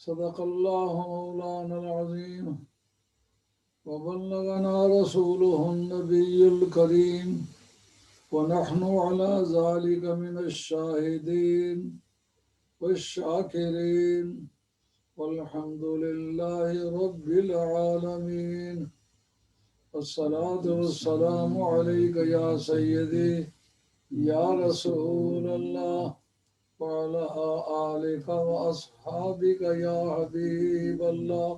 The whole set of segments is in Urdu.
صدق الله مولانا العظيم وبلغنا رسوله النبي الكريم ونحن على ذلك من الشاهدين والشاكرين والحمد لله رب العالمين والصلاة والسلام عليك يا سيدي يا رسول الله وعلى آلك وأصحابك يا حبيب الله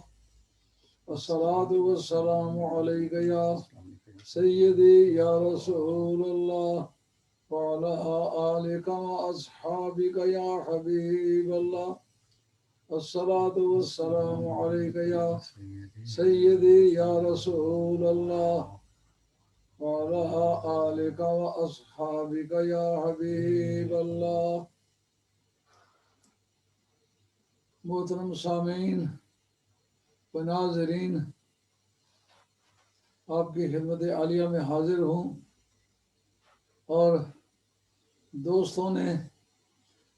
والصلاة والسلام عليك يا سيدي يا رسول الله وعلى آلك وأصحابك يا حبيب الله الصلاة والسلام عليك يا سيدي يا رسول الله وعلى آلك وأصحابك يا حبيب الله. محترم سامعین و ناظرین، آپ کی خدمت عالیہ میں حاضر ہوں، اور دوستوں نے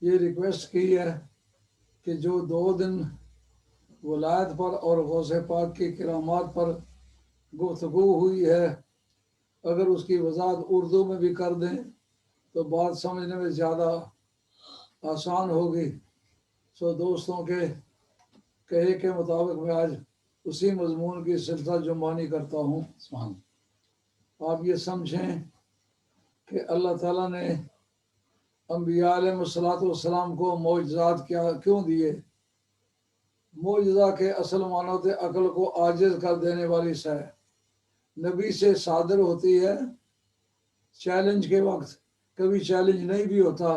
یہ ریکویسٹ کی ہے کہ جو 2 دن ولایت پر اور غوث پاک کی کرامات پر گفتگو ہوئی ہے، اگر اس کی وضاحت اردو میں بھی کر دیں تو بات سمجھنے میں زیادہ آسان ہوگی. سو دوستوں کے کہے کے مطابق میں آج اسی مضمون کی سلسلہ جمعانی کرتا ہوں. آپ یہ سمجھیں کہ اللہ تعالیٰ نے انبیاء علیہ السلام کو معجزات کیوں دیے؟ معجزہ کے اصل معنی ہوتے عقل کو عاجز کر دینے والی شے. نبی سے صادر ہوتی ہے چیلنج کے وقت، کبھی چیلنج نہیں بھی ہوتا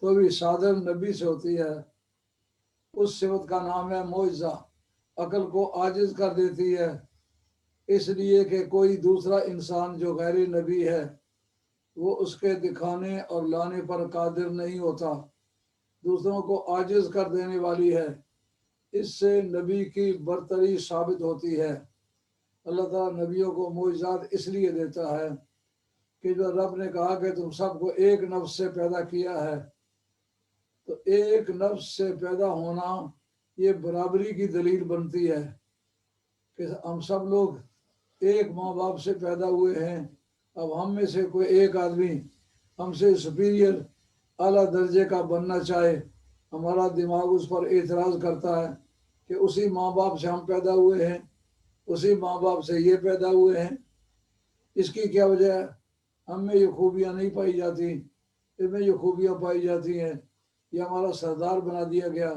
تو بھی صادر نبی سے ہوتی ہے. اس صفت کا نام ہے معجزہ. عقل کو عاجز کر دیتی ہے، اس لیے کہ کوئی دوسرا انسان جو غیر نبی ہے وہ اس کے دکھانے اور لانے پر قادر نہیں ہوتا، دوسروں کو عاجز کر دینے والی ہے. اس سے نبی کی برتری ثابت ہوتی ہے. اللہ تعالیٰ نبیوں کو معجزات اس لیے دیتا ہے کہ جو رب نے کہا کہ تم سب کو ایک نفس سے پیدا کیا ہے، تو ایک نفس سے پیدا ہونا یہ برابری کی دلیل بنتی ہے کہ ہم سب لوگ ایک ماں باپ سے پیدا ہوئے ہیں. اب ہم میں سے کوئی ایک آدمی ہم سے سپیریئر اعلیٰ درجے کا بننا چاہے، ہمارا دماغ اس پر اعتراض کرتا ہے کہ اسی ماں باپ سے ہم پیدا ہوئے ہیں، اسی ماں باپ سے یہ پیدا ہوئے ہیں. اس کی کیا وجہ ہے؟ ہم میں یہ خوبیاں نہیں پائی جاتی، ان میں یہ خوبیاں پائی جاتی ہیں، یہ ہمارا سردار بنا دیا گیا.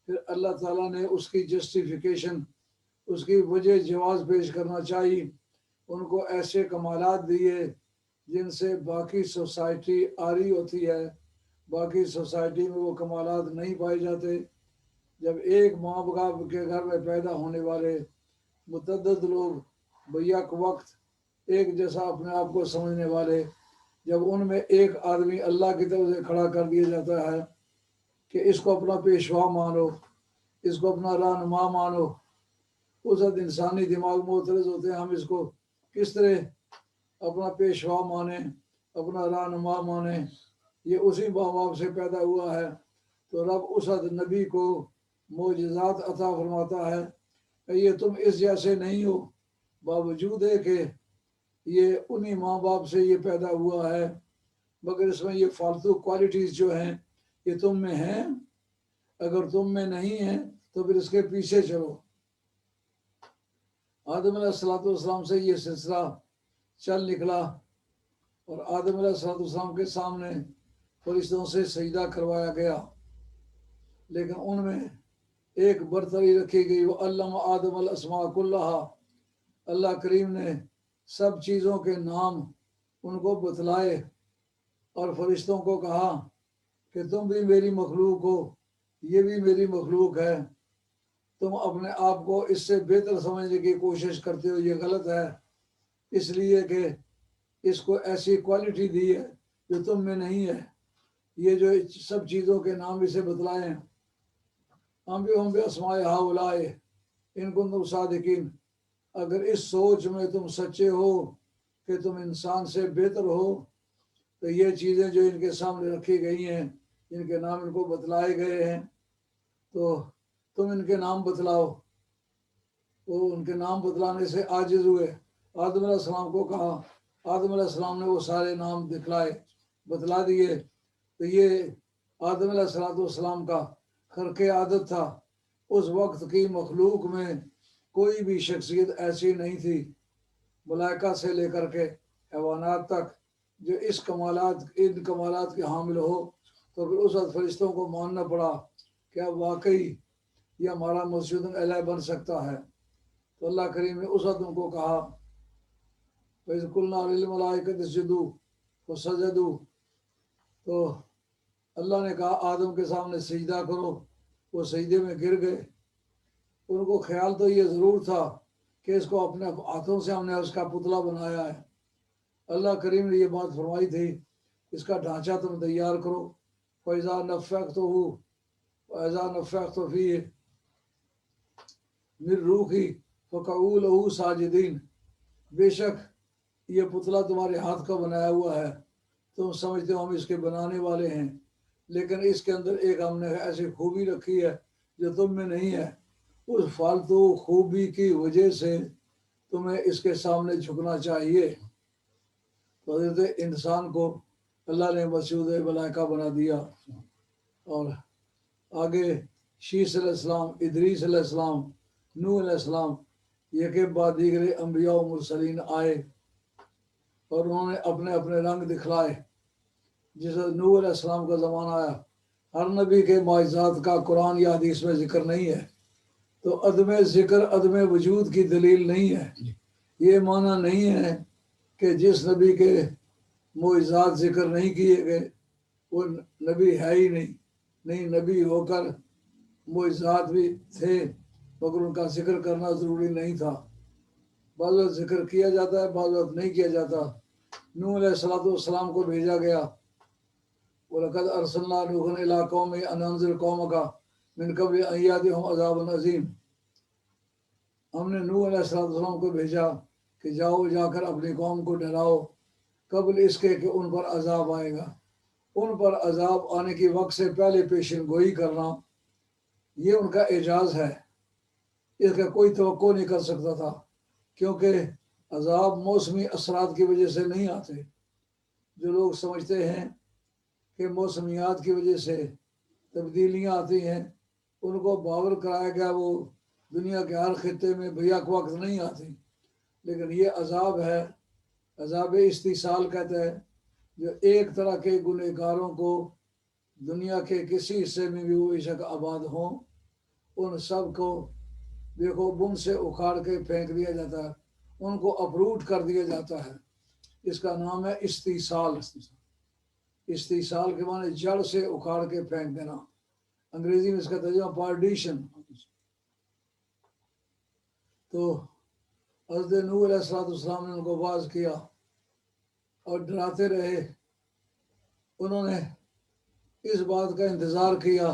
پھر اللہ تعالیٰ نے اس کی جسٹیفیکیشن، اس کی وجہ جواز پیش کرنا چاہیے. ان کو ایسے کمالات دیے جن سے باقی سوسائٹی آری ہوتی ہے، باقی سوسائٹی میں وہ کمالات نہیں پائے جاتے. جب ایک ماں باپ کے گھر میں پیدا ہونے والے متعدد لوگ بیک وقت ایک جیسا اپنے آپ کو سمجھنے والے، جب ان میں ایک آدمی اللہ کی طرف سے کھڑا کر دیا جاتا ہے کہ اس کو اپنا پیشوا مانو، اس کو اپنا رہنما مانو، اس وقت انسانی دماغ معترض ہوتے ہیں ہم اس کو کس طرح اپنا پیشوا مانیں، اپنا رہنما مانیں، یہ اسی ماں باپ سے پیدا ہوا ہے. تو رب اس وقت نبی کو معجزات عطا فرماتا ہے کہ یہ تم اس جیسے نہیں ہو، باوجود ہے کہ یہ انہی ماں باپ سے یہ پیدا ہوا ہے، مگر اس میں یہ فالتو کوالٹیز جو ہیں یہ تم میں ہیں. اگر تم میں نہیں ہیں تو پھر اس کے پیچھے چلو. آدم علیہ السلام سے یہ سلسلہ چل نکلا، اور آدم علیہ السلام کے سامنے فرشتوں سے سجدہ کروایا گیا، لیکن ان میں ایک برتری رکھی گئی، وہ علم آدم الاسماء کلہا. اللہ کریم نے سب چیزوں کے نام ان کو بتلائے اور فرشتوں کو کہا کہ تم بھی میری مخلوق ہو، یہ بھی میری مخلوق ہے. تم اپنے آپ کو اس سے بہتر سمجھنے کی کوشش کرتے ہو، یہ غلط ہے، اس لیے کہ اس کو ایسی کوالٹی دی ہے جو تم میں نہیں ہے. یہ جو سب چیزوں کے نام اسے بتلائے ہیں، ہم بھی اسماء ہؤلاء ان کنتم صادقین. اگر اس سوچ میں تم سچے ہو کہ تم انسان سے بہتر ہو تو یہ چیزیں جو ان کے سامنے رکھی گئی ہیں، ان کے نام ان کو بتلائے گئے ہیں، تو تم ان کے نام بتلاؤ. وہ ان کے نام بتلانے سے عاجز ہوئے. آدم علیہ السلام کو کہا. آدم علیہ السلام نے وہ سارے نام دکھلائے، بتلا دیے. تو یہ آدم علیہ السلام کا خرق عادت تھا. اس وقت کی مخلوق میں کوئی بھی شخصیت ایسی نہیں تھی، ملائکہ سے لے کر کے حیوانات تک، جو ان کمالات کے حامل ہو. تو پھر اس وقت فرشتوں کو ماننا پڑا کہ اب واقعی یہ ہمارا مسجد الہ بن سکتا ہے. تو اللہ کریم نے اس وقت ان کو کہا وَإِذْ قُلْنَا لِلْمَلَائِكَةِ اسْجُدُوا فَسَجَدُوا. تو اللہ نے کہا آدم کے سامنے سجدہ کرو، وہ سجدے میں گر گئے. ان کو خیال تو یہ ضرور تھا کہ اس کو اپنے ہاتھوں سے ہم نے اس کا پتلا بنایا ہے. اللہ کریم نے یہ بات فرمائی تھی اس کا ڈھانچہ تم تیار کرو. فَإِذَا نَفَّخْتُ فِيهِ مِن رُوحِي فَقَعُوا لَهُ ساجدین. بے شک یہ پتلا تمہارے ہاتھ کا بنایا ہوا ہے، تم سمجھتے ہو ہم اس کے بنانے والے ہیں، لیکن اس کے اندر ایک ہم نے ایسی خوبی رکھی ہے جو تم میں نہیں ہے. اس فالتو خوبی کی وجہ سے تمہیں اس کے سامنے جھکنا چاہیے. تو حضرت انسان کو اللہ نے مسجود ملائکہ بنا دیا. اور آگے شیس علیہ السلام، ادریس علیہ السلام، نوح علیہ السلام، یہ کے بعد دیگر انبیاء و مرسلین آئے اور انہوں نے اپنے اپنے رنگ دکھلائے. جس نوح علیہ السلام کا زمانہ آیا، ہر نبی کے معجزات کا قرآن یا حدیث میں ذکر نہیں ہے. تو عدم ذکر عدم وجود کی دلیل نہیں ہے. یہ معنی نہیں ہے کہ جس نبی کے معجزات ذکر نہیں کیے گئے وہ نبی ہے ہی نہیں. نہیں، نبی ہو کر معجزات بھی تھے مگر ان کا ذکر کرنا ضروری نہیں تھا. بعض وقت ذکر کیا جاتا ہے، بعض وقت نہیں کیا جاتا. نوح علیہ السلام کو بھیجا گیا. وَلَقَدْ أَرْسَلْنَا نُوحًا إِلَىٰ قَوْمِهِ أَنْ أَنذِرْ قَوْمَكَ مِنْ قَبْلِ أَنْ يَأْتِيَهُمْ عَذَابٌ عَظِيمٌ. ہم نے نوح علیہ السلام کو بھیجا کہ جاؤ جا کر اپنی قوم کو ڈراؤ قبل اس کے کہ ان پر عذاب آئے گا. ان پر عذاب آنے کی وقت سے پہلے پیشن گوئی کرنا یہ ان کا اعجاز ہے. اس کا کوئی توقع نہیں کر سکتا تھا، کیونکہ عذاب موسمی اثرات کی وجہ سے نہیں آتے. جو لوگ سمجھتے ہیں کہ موسمیات کی وجہ سے تبدیلیاں آتی ہیں، ان کو باور کرایا گیا وہ دنیا کے ہر خطے میں بیک وقت نہیں آتی. لیکن یہ عذاب ہے، عذاب استحصال کہتے ہیں، جو ایک طرح کے گنہگاروں کو دنیا کے کسی حصے میں بھی وہ بے شک آباد ہوں، ان سب کو دیکھو بن سے اکھاڑ کے پھینک دیا جاتا ہے، ان کو اپروٹ کر دیا جاتا ہے. اس کا نام ہے استحصال. استحصال کے معنی جڑ سے اکھاڑ کے پھینک دینا. انگریزی میں اس کا ترجمہ پارڈیشن. تو حضرت نوح علیہ السلام نے ان کو واعظ کیا اور ڈراتے رہے. انہوں نے اس بات کا انتظار کیا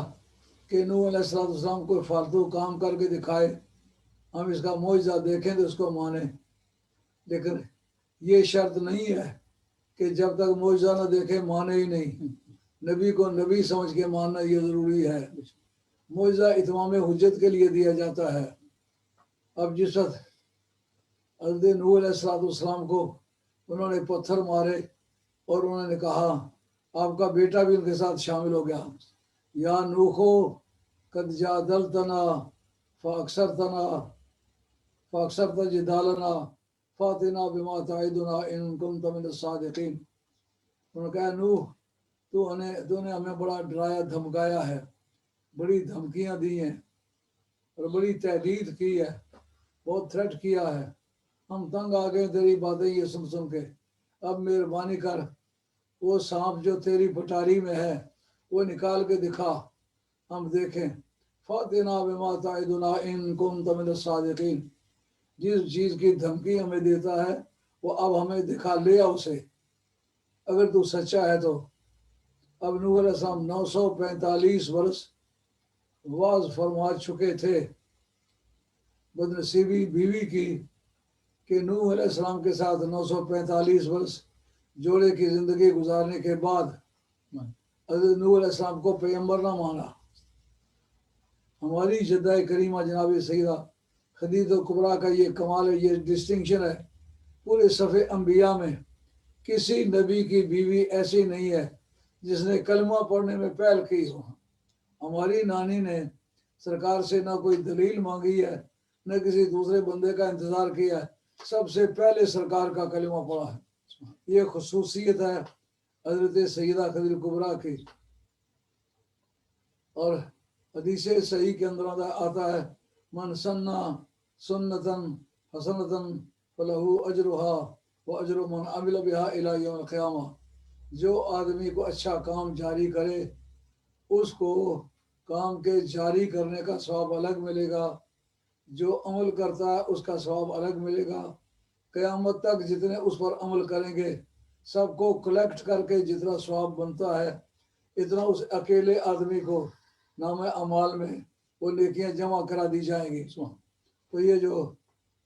کہ نوح علیہ السلام کوئی فالتو کام کر کے دکھائے، ہم اس کا معجزہ دیکھیں تو اس کو مانیں. لیکن یہ شرط نہیں ہے کہ جب تک معجزہ نہ دیکھے مانے ہی نہیں. نبی کو نبی سمجھ کے ماننا یہ ضروری ہے. معجزہ اتمام حجت کے لیے دیا جاتا ہے. اب جس وقت حضرت نوح علیہ السلام کو انہوں نے پتھر مارے اور انہوں نے کہا، آپ کا بیٹا بھی ان کے ساتھ شامل ہو گیا، یا نوحو قد جادلتنا فاکثرت جدالنا فاتنا بما تعدنا ان کنت من الصادقین. انہوں نے کہا نوح تو نے ہمیں بڑا ڈرایا دھمکایا ہے، بڑی دھمکیاں دی ہیں اور بڑی تہدید کی ہے، بہت تھریٹ کیا ہے. ہم تنگ آ گئے تیری باتیں یہ سن کے. اب مہربانی کر وہ سانپ جو تیری پٹاری میں ہے وہ نکال کے دکھا، ہم دیکھیں. فاتنا بما تعدنا ان کنت من الصادقین. جس چیز کی دھمکی ہمیں دیتا ہے وہ اب ہمیں دکھا لے اسے، اگر تو سچا ہے تو. اب نوح علیہ السلام 945 برس واعظ فرما چکے تھے. بدنصیبی بیوی کی کہ نوح علیہ السلام کے ساتھ 945 برس جوڑے کی زندگی گزارنے کے بعد حضرت نوح علیہ السلام کو پیغمبر نہ مانا. ہماری جدہ کریمہ جناب سیدہ خدیجہ کبریٰ کا یہ کمال ہے، یہ ڈسٹنکشن ہے، پورے صفحے انبیاء میں کسی نبی کی بیوی ایسی نہیں ہے جس نے کلمہ پڑھنے میں پہل کی ہو۔ ہماری نانی نے سرکار سے نہ کوئی دلیل مانگی ہے، نہ کسی دوسرے بندے کا انتظار کیا ہے، سب سے پہلے سرکار کا کلمہ پڑھا ہے۔ یہ خصوصیت ہے حضرت سیدہ خدیجہ کبریٰ کی۔ اور حدیث صحیح کے اندر آتا ہے من سنّا سنتاً حسنتاً فلہ اجرہا و اجر من عمل بہا الی یوم القیامہ، جو آدمی کو اچھا کام جاری کرے اس کو کام کے جاری کرنے کا ثواب الگ ملے گا، جو عمل کرتا ہے اس کا ثواب الگ ملے گا، قیامت تک جتنے اس پر عمل کریں گے سب کو کلیکٹ کر کے جتنا ثواب بنتا ہے اتنا اس اکیلے آدمی کو نام اعمال میں وہ نیکیاں جمع کرا دی جائیں گی۔ تو یہ جو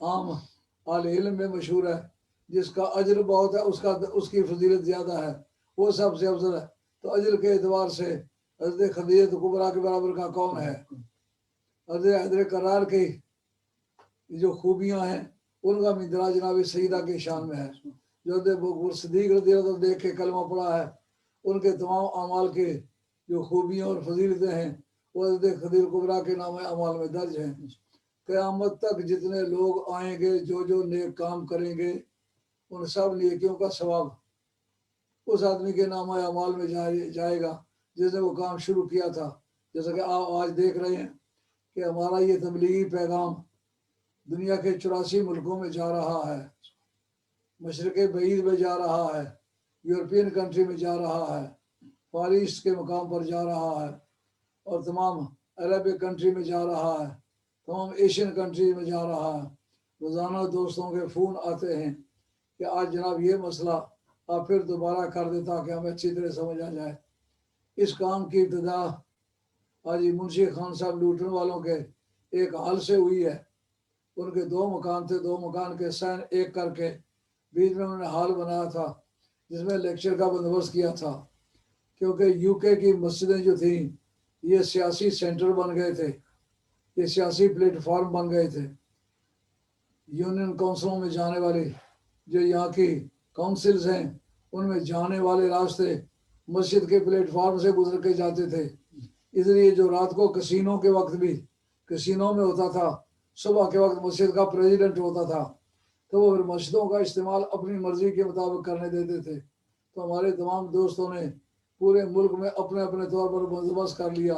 عام اہل علم میں مشہور ہے جس کا اجر بہت ہے اس کی فضیلت زیادہ ہے، وہ سب سے افضل ہے، تو اجر کے اعتبار سے حضرت خدیجہ کبریٰ کے برابر کا کون ہے؟ حضرت حیدر کرار کی جو خوبیاں ہیں ان کا مندرہ جناب سیدہ کے شان میں ہے، جو حضرت بکر صدیق رضی اللہ عنہ دیکھ کے کلمہ پڑھا ہے، ان کے تمام اعمال کے جو خوبیاں اور فضیلتیں ہیں وہ حضرت خدیجہ کبریٰ کے نام اعمال میں درج ہیں۔ قیامت تک جتنے لوگ آئیں گے جو نیک کام کریں گے ان سب نیکیوں کا ثواب اس آدمی کے نام اعمال میں جائے گا جس نے وہ کام شروع کیا تھا۔ جیسا کہ آپ آج دیکھ رہے ہیں کہ ہمارا یہ تبلیغی پیغام دنیا کے 84 ملکوں میں جا رہا ہے، مشرق بعید میں جا رہا ہے، یورپین کنٹری میں جا رہا ہے، فار ایسٹ کے مقام پر جا رہا ہے، اور تمام عربک کنٹری میں جا رہا ہے، تمام ایشین کنٹری میں جا رہا ہے۔ روزانہ دوستوں کے فون آتے ہیں کہ آج جناب یہ مسئلہ آپ پھر دوبارہ کر دیں تاکہ ہمیں اچھی طرح سمجھ آ جائے۔ اس کام کی ابتدا آج منشی خان صاحب لوٹن والوں کے ایک حال سے ہوئی ہے۔ ان کے 2 مکان تھے، 2 مکان کے سین ایک کر کے بیچ میں انہوں نے ہال بنایا تھا جس میں لیکچر کا بندوبست کیا تھا، کیونکہ یو کے کی مسجدیں جو تھیں یہ سیاسی سینٹر بن گئے تھے، یہ سیاسی پلیٹ فارم بن گئے تھے۔ یونین کونسلوں میں جانے والے جو یہاں کی کونسلز ہیں ان میں جانے والے راستے مسجد کے پلیٹ فارم سے گزر کے جاتے تھے، اس لیے جو رات کو کسینوں کے وقت بھی کسینوں میں ہوتا تھا، صبح کے وقت مسجد کا پریزیڈنٹ ہوتا تھا، تو وہ پھر مسجدوں کا استعمال اپنی مرضی کے مطابق کرنے دیتے تھے۔ تو ہمارے تمام دوستوں نے پورے ملک میں اپنے اپنے طور پر بندوبست کر لیا،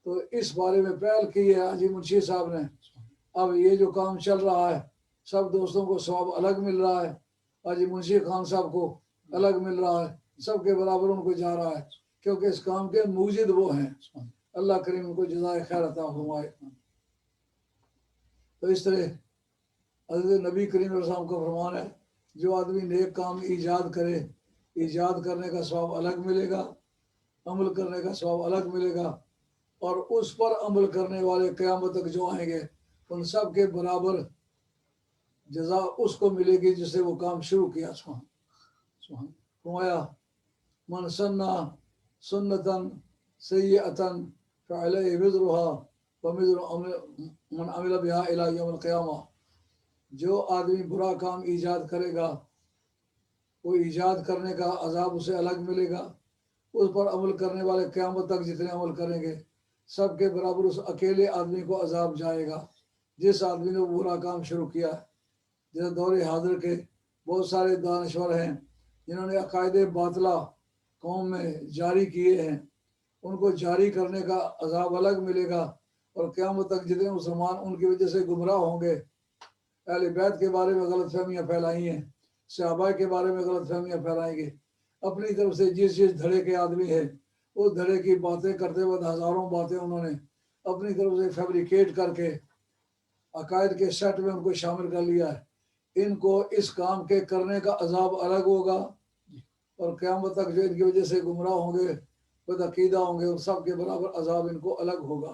تو اس بارے میں پہل کی ہے حاجی منشی صاحب نے۔ اب یہ جو کام چل رہا ہے سب دوستوں کو ثواب الگ مل رہا ہے، حاجی منشی خان صاحب کو الگ مل رہا ہے، سب کے برابر ان کو جا رہا ہے، کیونکہ اس کام کے موجد وہ ہیں۔ اللہ کریم ان کو جزائے خیر عطا فرمائے۔ تو اس طرح حضرت نبی کریم علیہ السلام کا فرمان ہے جو آدمی نیک کام ایجاد کرے، ایجاد کرنے کا ثواب الگ ملے گا، عمل کرنے کا ثواب الگ ملے گا، اور اس پر عمل کرنے والے قیامت تک جو آئیں گے ان سب کے برابر جزا اس کو ملے گی جس سے وہ کام شروع کیا۔ فرمایا من سنّا سنتاً سیئۃً فعلیہ وزرہا ووزر من عمل بہا الی یوم القیامہ، جو آدمی برا کام ایجاد کرے گا وہ ایجاد کرنے کا عذاب اسے الگ ملے گا، اس پر عمل کرنے والے قیامت تک جتنے عمل کریں گے سب کے برابر اس اکیلے آدمی کو عذاب جائے گا جس آدمی نے وہ برا کام شروع کیا ہے۔ جیسے دور حاضر کے بہت سارے دانشور ہیں جنہوں نے عقائد باطلہ قوم میں جاری کیے ہیں، ان کو جاری کرنے کا عذاب الگ ملے گا، اور قیامت تک جتنے مسلمان ان کی وجہ سے گمراہ ہوں گے، اہل بیت کے بارے میں غلط فہمیاں پھیلائی ہیں، صحابہ کے بارے میں غلط فہمیاں پھیلائیں گے، اپنی طرف سے جس دھڑے کے آدمی ہے اس دھڑے کی باتیں کرتے وقت ہزاروں باتیں انہوں نے اپنی طرف سے فیبریکیٹ کر کے عقائد کے سیٹ میں ان کو شامل کر لیا ہے۔ ان کو اس کام کے کرنے کا عذاب الگ ہوگا، اور قیامت تک جو ان کی وجہ سے گمراہ ہوں گے، بد عقیدہ ہوں گے، ان سب کے برابر عذاب ان کو الگ ہوگا۔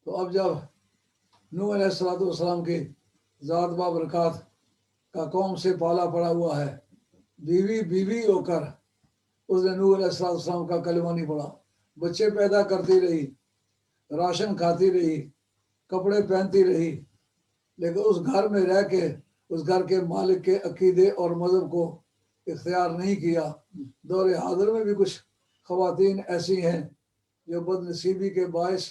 تو اب جب نوح علیہ السلام کی ذات بابرکات کا قوم سے پالا پڑا ہوا ہے، بیوی ہو کر اس نے نوح علیہ السلام کا کلمہ نہیں پڑھا، بچے پیدا کرتی رہی، راشن کھاتی رہی، کپڑے پہنتی رہی، لیکن اس گھر میں رہ کے اس گھر کے مالک کے عقیدے اور مذہب کو اختیار نہیں کیا۔ دور حاضر میں بھی کچھ خواتین ایسی ہیں جو بد نصیبی کے باعث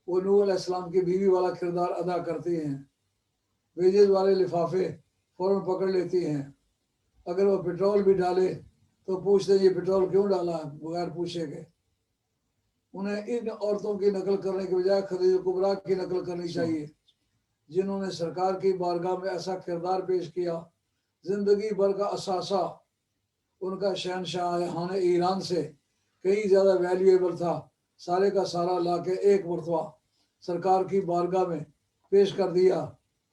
وہ نوح علیہ السلام کی بیوی والا کردار ادا کرتی ہیں، ویجز والے لفافے فوراً پکڑ لیتی ہیں، اگر وہ پٹرول بھی ڈالے تو پوچھتے یہ پٹرول کیوں ڈالا بغیر پوچھے گئے۔ انہیں ان عورتوں کی نقل کرنے کے بجائے خدیجہ کبریٰ کی نقل کرنی چاہیے، جنہوں نے سرکار کی بارگاہ میں ایسا کردار پیش کیا، زندگی بھر کا اثاثہ ان کا شہنشاہان ایران سے کہیں زیادہ ویلیویبل تھا، سارے کا سارا لا کے ایک مرتبہ سرکار کی بارگاہ میں پیش کر دیا۔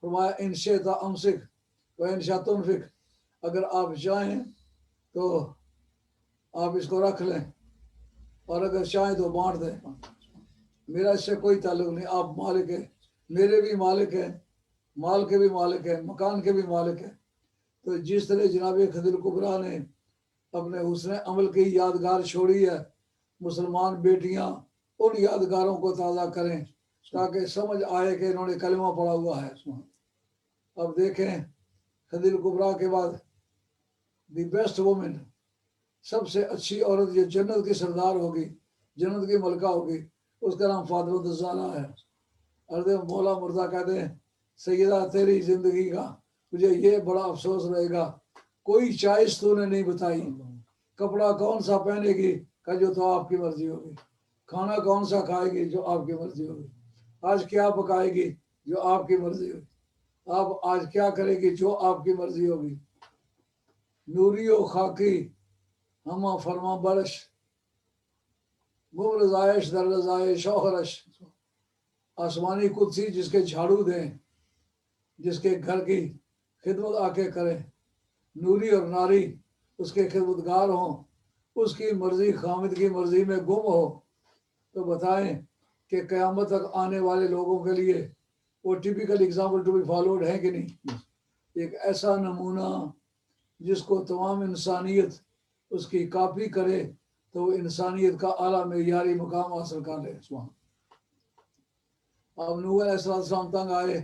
فرمایا ان شئت امسک و ان شئت انفق، اگر آپ چاہیں تو آپ اس کو رکھ لیں اور اگر چاہیں تو بانٹ دیں، میرا اس سے کوئی تعلق نہیں، آپ مالک ہیں، میرے بھی مالک ہیں، مال کے بھی مالک ہیں، مکان کے بھی مالک ہیں۔ تو جس طرح جناب خدیجہ کبریٰ نے اپنے حسن عمل کی یادگار چھوڑی ہے، مسلمان بیٹیاں ان یادگاروں کو تازہ کریں تاکہ سمجھ آئے کہ انہوں نے کلمہ پڑھا ہوا ہے۔ اب دیکھیں خدیجہ کبریٰ کے بعد دی بیسٹ وومن، سب سے اچھی عورت جو جنت کی سردار ہوگی، جنت کی ملکہ ہوگی، اس کا نام فاطمہ الزہرا ہے۔ عرض مولا مرزا کہتے ہیں سیدہ تیری زندگی کا مجھے یہ بڑا افسوس رہے گا، کوئی چوائس تو نے نہیں بتائی، کپڑا کون سا پہنے گی کہ جو تو آپ کی مرضی ہوگی، کھانا کون سا کھائے گی جو آپ کی مرضی ہوگی، آج کیا پکائے گی جو آپ کی مرضی ہوگی، آپ آج کیا کرے گی جو آپ کی مرضی ہوگی۔ نوری و خاکی ہما فرما برش، گم رضائش در رضائے شوہرش، آسمانی قدسی جس کے جھاڑو دیں، جس کے گھر کی خدمت آ کے کریں، نوری اور ناری اس کے خدمتگار ہوں، اس کی مرضی خامد کی مرضی میں گم ہو، تو بتائیں کہ قیامت تک آنے والے لوگوں کے لیے وہ typical example to be followed ہے کہ نہیں؟ ایک ایسا نمونہ جس کو تمام انسانیت اس کی کاپی کرے تو وہ انسانیت کا اعلیٰ معیاری مقام حاصل کر لے۔ اب نوح علیہ السلام تنگ آئے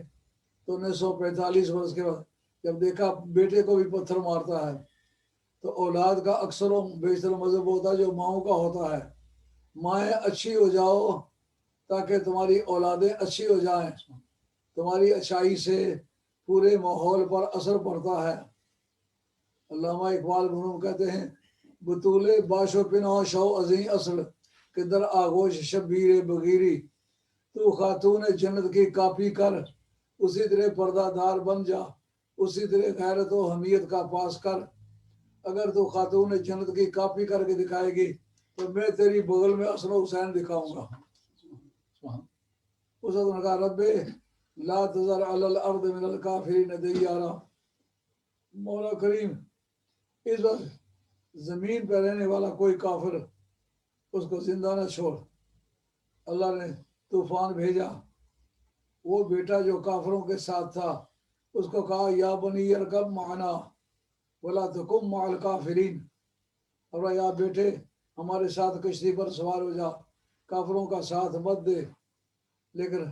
تو 1945 برس کے بعد جب دیکھا بیٹے کو بھی پتھر مارتا ہے، تو اولاد کا اکثر و بیشتر مذہب ہوتا ہے جو ماؤں کا ہوتا ہے، مائیں اچھی ہو جاؤ تاکہ تمہاری اولادیں اچھی ہو جائیں، تمہاری اچھائی سے پورے ماحول پر اثر پڑتا ہے۔ علامہ اقبال مرحوم کہتے ہیں بطول باش و پناہ شو ازیں اصل کہ در آغوش شبیر بغیری، تو خاتون جنت کی کاپی کر اسی طرح پردہ دار بن جا، اسی طرح غیرت و حمیت کا پاس کر، اگر تو خاتون جنت کی کاپی کر کے دکھائے گی تو میں تیری بغل میں حسن و حسین دکھاؤں گا۔ اس وقت نے کہا رب لا تذر علی الارض من الکافرین دیارا، مولا کریم اس وقت زمین پہ رہنے والا کوئی کافر اس کو زندہ نہ چھوڑ۔ اللہ نے طوفان بھیجا، وہ بیٹا جو کافروں کے ساتھ تھا اس کو کہا یا بنی ارکب معنا ولا تکن مع الکافرین، اور یا بیٹے ہمارے ساتھ کشتی پر سوار ہو جا، کافروں کا ساتھ مت دے۔ لیکن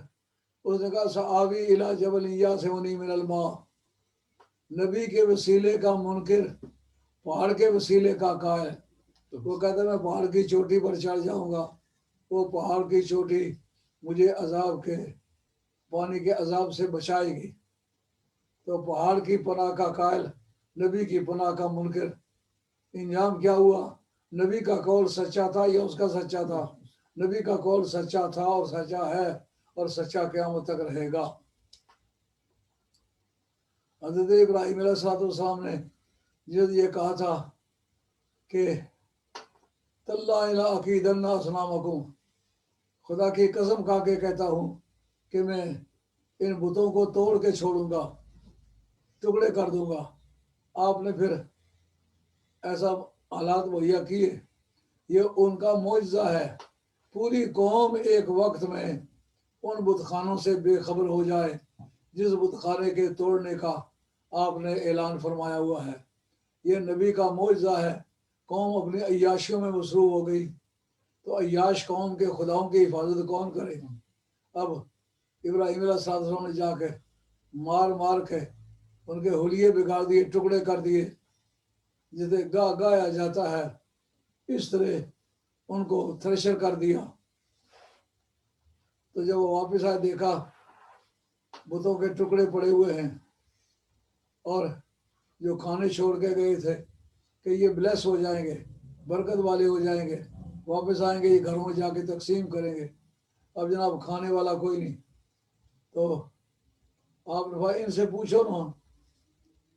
اس نے کہا سآوی الی جبل یعصمنی من الماء، نبی کے وسیلے کا منکر پہاڑ کے وسیلے کا قائل، وہ کہتا ہے میں پہاڑ کی چوٹی پر چڑھ جاؤں گا، وہ پہاڑ کی چوٹی مجھے عذاب کے پانی کے عذاب سے بچائے گی۔ تو پہاڑ کی پناہ کا قائل، نبی کی پناہ کا منکر، انجام کیا ہوا؟ نبی کا قول سچا تھا یا اس کا سچا تھا؟ نبی کا قول سچا تھا اور سچا ہے اور سچا قیامت تک رہے گا۔ حضرت ابراہیم علیہ السلام نے جب یہ کہا تھا کہ تاللہ لأکیدن اصنامکم، خدا کی قسم کھا کے کہتا ہوں کہ میں ان بتوں کو توڑ کے چھوڑوں گا، ٹکڑے کر دوں گا۔ آپ نے پھر ایسا حالات مہیا کیے، یہ ان کا معجزہ ہے، پوری قوم ایک وقت میں ان بت خانوں سے بے خبر ہو جائے جس بت خانے کے توڑنے کا آپ نے اعلان فرمایا ہوا ہے۔ یہ نبی کا معجزہ ہے۔ قوم اپنی عیاشیوں میں مصروف ہو گئی، تو عیاش قوم کے خداؤں کی حفاظت کون کرے؟ اب ابراہیم علیہ السلام نے جا کے مار مار کے ان کے حلیے بگاڑ دیے، ٹکڑے کر دیے، جسے گایا جاتا ہے اس طرح ان کو تھریشر کر دیا۔ تو جب وہ واپس آئے دیکھا بتوں کے ٹکڑے پڑے ہوئے ہیں، اور جو کھانے چھوڑ کے گئے تھے کہ یہ بلیس ہو جائیں گے، برکت والے ہو جائیں گے، واپس آئیں گے، یہ گھروں میں جا کے تقسیم کریں گے، اب جناب کھانے والا کوئی نہیں۔ تو آپ نے بھائی ان سے پوچھو نا،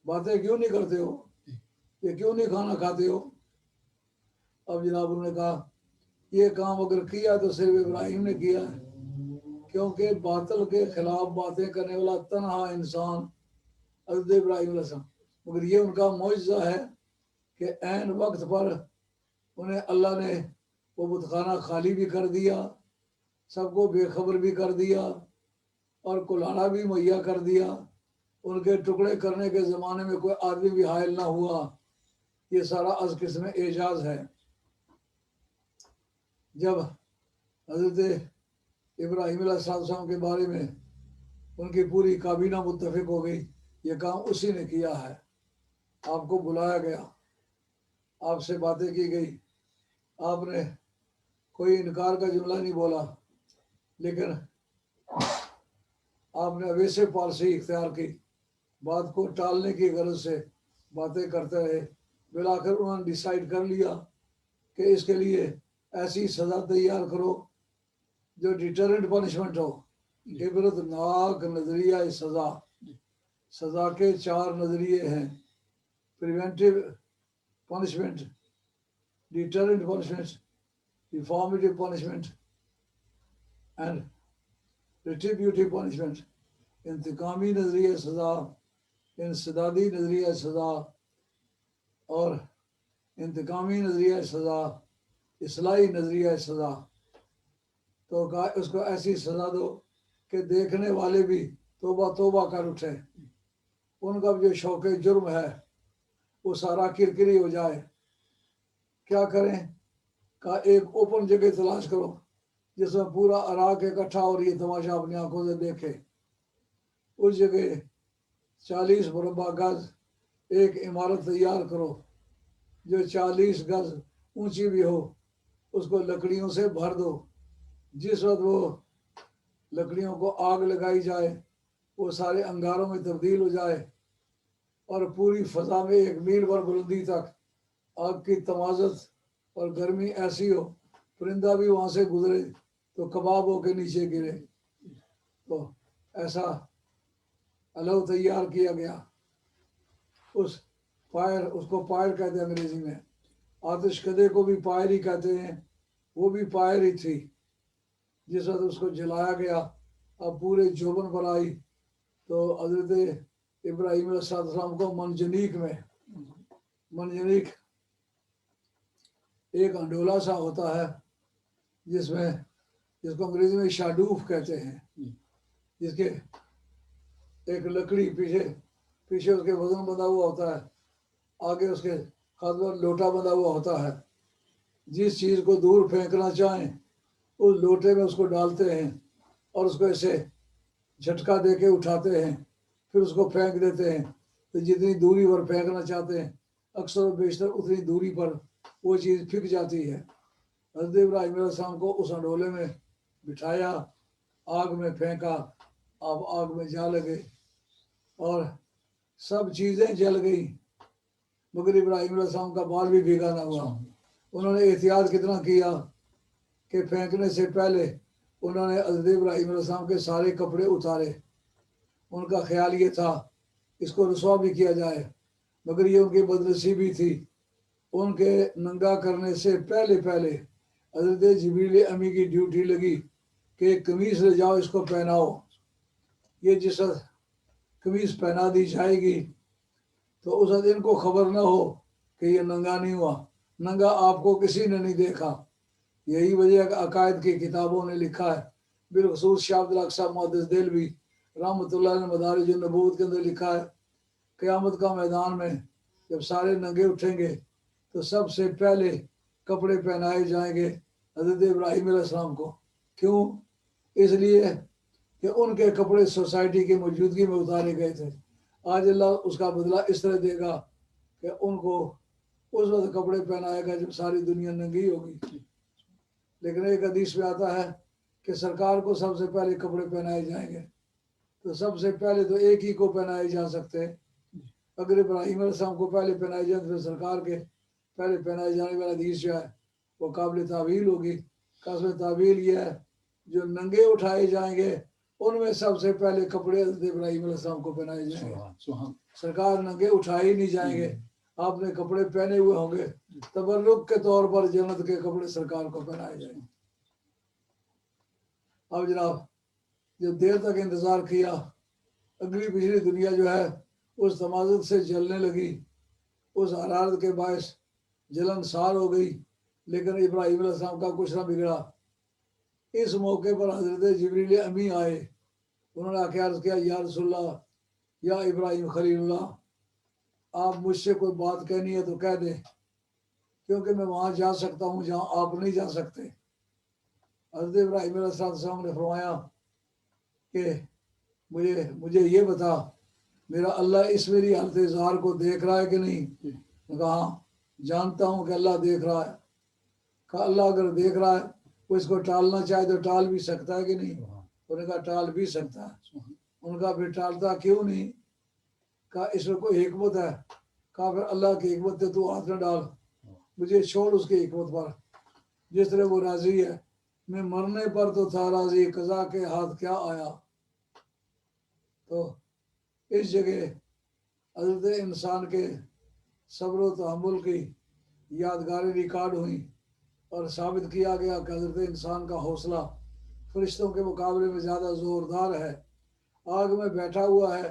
باتیں کیوں نہیں کرتے ہو، یہ کیوں نہیں کھانا کھاتے ہو؟ اب جناب انہوں نے کہا یہ کام اگر کیا تو صرف ابراہیم نے کیا ہے، کیونکہ باطل کے خلاف باتیں کرنے والا تنہا انسان حضرت ابراہیم علیہ السلام، مگر یہ ان کا معجزہ ہے کہ عین وقت پر انہیں اللہ نے وہ بت خانہ خالی بھی کر دیا، سب کو بے خبر بھی کر دیا، اور کلاڑا بھی مہیا کر دیا۔ ان کے ٹکڑے کرنے کے زمانے میں کوئی آدمی بھی حائل نہ ہوا۔ یہ سارا از قسم اعجاز ہے۔ جب حضرت ابراہیم علیہ السلام کے بارے میں ان کی پوری کابینہ متفق ہو گئی، یہ کام اسی نے کیا ہے، آپ کو بلایا گیا، آپ سے باتیں کی گئی، آپ نے کوئی انکار کا جملہ نہیں بولا، لیکن آپ نے اویسے پالیسی اختیار کی، بات کو ٹالنے کی غرض سے باتیں کرتے رہے۔ بالآخر انہوں نے ڈیسائیڈ کر لیا کہ اس کے لیے ایسی سزا تیار کرو جو ڈیٹرنٹ پنشمنٹ ہو، عبرت ناک نظریہ سزا۔ سزا کے 4 نظریے ہیں: preventive punishment, deterrent punishment, reformative punishment and retributive punishment. انتقامی نظریہ سزا، انسدادی نظریہ سزا، اور انتقامی نظریہ سزا، اصلاحی نظریہ سزا۔ تو کہا اس کو ایسی سزا دو کہ دیکھنے والے بھی توبہ توبہ کر اٹھے، ان کا جو شوق جرم ہے وہ سارا کرکری ہو جائے۔ کیا کریں؟ کہا ایک اوپن جگہ تلاش کرو جس میں پورا عراق اکٹھا اور یہ تماشا اپنی آنکھوں سے دیکھے۔ اس جگہ 40 مربع گز ایک عمارت تیار کرو جو 40 گز اونچی بھی ہو، اس کو لکڑیوں سے بھر دو۔ جس وقت وہ لکڑیوں کو آگ لگائی جائے وہ سارے انگاروں میں تبدیل ہو جائے، اور پوری فضا میں 1 میل پر بلندی تک آگ کی تمازت اور گرمی ایسی ہو پرندہ بھی وہاں سے گزرے تو کباب ہو کے نیچے گرے۔ تو ایسا الو تیار کیا گیا۔ اس کو پائر کہتے ہیں انگریزی میں، آتش کدے کو بھی پائر ہی کہتے ہیں، وہ بھی پائر ہی تھی۔ جس وقت اس کو جلایا گیا، اب پورے جوبن پر آئی، تو حضرت ابراہیم علیہ السلام کو منجنیق ایک انڈولا سا ہوتا ہے جس کو انگریزی میں شاڈوف کہتے ہیں، جس کے ایک لکڑی پیچھے اس کے وزن بندھا ہوا ہوتا ہے، آگے اس کے ہاتھ پر لوٹا بندھا ہوا ہوتا ہے۔ جس چیز کو دور پھینکنا چاہیں اس لوٹے میں اس کو ڈالتے ہیں اور اس کو ایسے جھٹکا دے کے اٹھاتے ہیں، پھر اس کو پھینک دیتے ہیں۔ تو جتنی دوری پر پھینکنا چاہتے ہیں اکثر و بیشتر اتنی دوری پر وہ چیز پھک جاتی ہے۔ حضرت ابراہیم علیہ السلام کو اس انڈولے میں بٹھایا، آگ میں پھینکا، آپ آگ میں جا لگے اور سب چیزیں جل گئی، مگر ابراہیم علیہ السلام کا بال بھی بھیگا نہ ہوا۔ انہوں نے احتیاط کتنا کیا کہ پھینکنے سے پہلے انہوں نے حضرت ابراہیم علیہ السلام کے سارے کپڑے اتارے۔ ان کا خیال یہ تھا اس کو رسوا بھی کیا جائے، مگر یہ ان کی بدنصیبی تھی۔ ان کے ننگا کرنے سے پہلے حضرت جبریل امی کی ڈیوٹی لگی کہ ایک قمیص لے جاؤ، اس کو پہناؤ۔ یہ جس وقت قمیص پہنا دی جائے گی تو اس وقت ان کو خبر نہ ہو کہ یہ ننگا نہیں ہوا، ننگا آپ کو کسی نے نہیں دیکھا۔ یہی وجہ ہے کہ عقائد کی کتابوں نے لکھا ہے، بالخصوص شاہ عبد الحق صاحب محدث دہلوی رحمۃ اللہ علیہ مدارج النبوت کے اندر لکھا ہے، قیامت کا میدان میں جب سارے ننگے اٹھیں گے تو سب سے پہلے کپڑے پہنائے جائیں گے حضرت ابراہیم علیہ السلام کو. کیوں؟ اس لیے کہ ان کے کپڑے سوسائٹی کی موجودگی میں اتارے گئے تھے. آج اللہ اس کا بدلہ اس طرح دے گا کہ ان کو اس وقت کپڑے پہنائے گا جب ساری دنیا ننگی ہوگی. لیکن ایک حدیث میں آتا ہے کہ سرکار کو سب سے پہلے کپڑے پہنائے جائیں گے. تو سب سے پہلے تو ایک ہی کو پہنائے جا سکتے ہیں. اگر ابراہیم علیہ السلام کو پہلے پہنائے جائیں تو پھر سرکار کے پہلے پہنائے جانے والا حدیث جو ہے وہ قابل تعویل ہوگی. قابل تعویل یہ ہے جو ننگے اٹھائے جائیں گے ان میں سب سے پہلے کپڑے حضرت ابراہیم علیہ السلام کو پہنائے جائیں گے. سرکار ننگے اٹھائے ہی نہیں جائیں گے. آپ نے کپڑے پہنے ہوئے ہوں گے. تبرک کے طور پر جنت کے کپڑے سرکار کو پہنائے جائیں گے. اب جناب جب دیر تک انتظار کیا اگلی پچھلی دنیا جو ہے اس تمازت سے جلنے لگی. اس حرارت کے باعث جلن سار ہو گئی. لیکن ابراہیم علیہ السلام کا کچھ نہ بگڑا. اس موقع پر حضرت جبریل امی آئے. انہوں نے آکے عرض کیا یا رسول اللہ یا ابراہیم خلیل اللہ آپ مجھ سے کوئی بات کہنی ہے تو کہہ دیں کیونکہ میں وہاں جا سکتا ہوں جہاں آپ نہیں جا سکتے. حضرت ابراہیم علیہ السلام نے فرمایا کہ مجھے یہ بتا میرا اللہ اس میری حالت اظہار کو دیکھ رہا ہے کہ نہیں؟ کہا جانتا ہوں کہ اللہ دیکھ رہا ہے. کہا اللہ اگر دیکھ رہا ہے وہ اس کو ٹالنا چاہے تو ٹال بھی سکتا ہے کہ نہیں؟ انہوں نے کہا ٹال بھی سکتا ہے. ان کا پھر ٹالتا کیوں نہیں؟ کہا اس میں کوئی حکمت ہے. کہا پھر اللہ کی حکمت ہے تو ہاتھ نہ ڈال مجھے چھوڑ اس کی حکمت پر جس طرح وہ راضی ہے. میں مرنے پر تو تھا راضی قضا کے ہاتھ کیا آیا. تو اس جگہ حضرت انسان کے صبر و تحمل کی یادگاریں ریکارڈ ہوئیں اور ثابت کیا گیا کہ حضرت انسان کا حوصلہ فرشتوں کے مقابلے میں زیادہ زوردار ہے. آگ میں بیٹھا ہوا ہے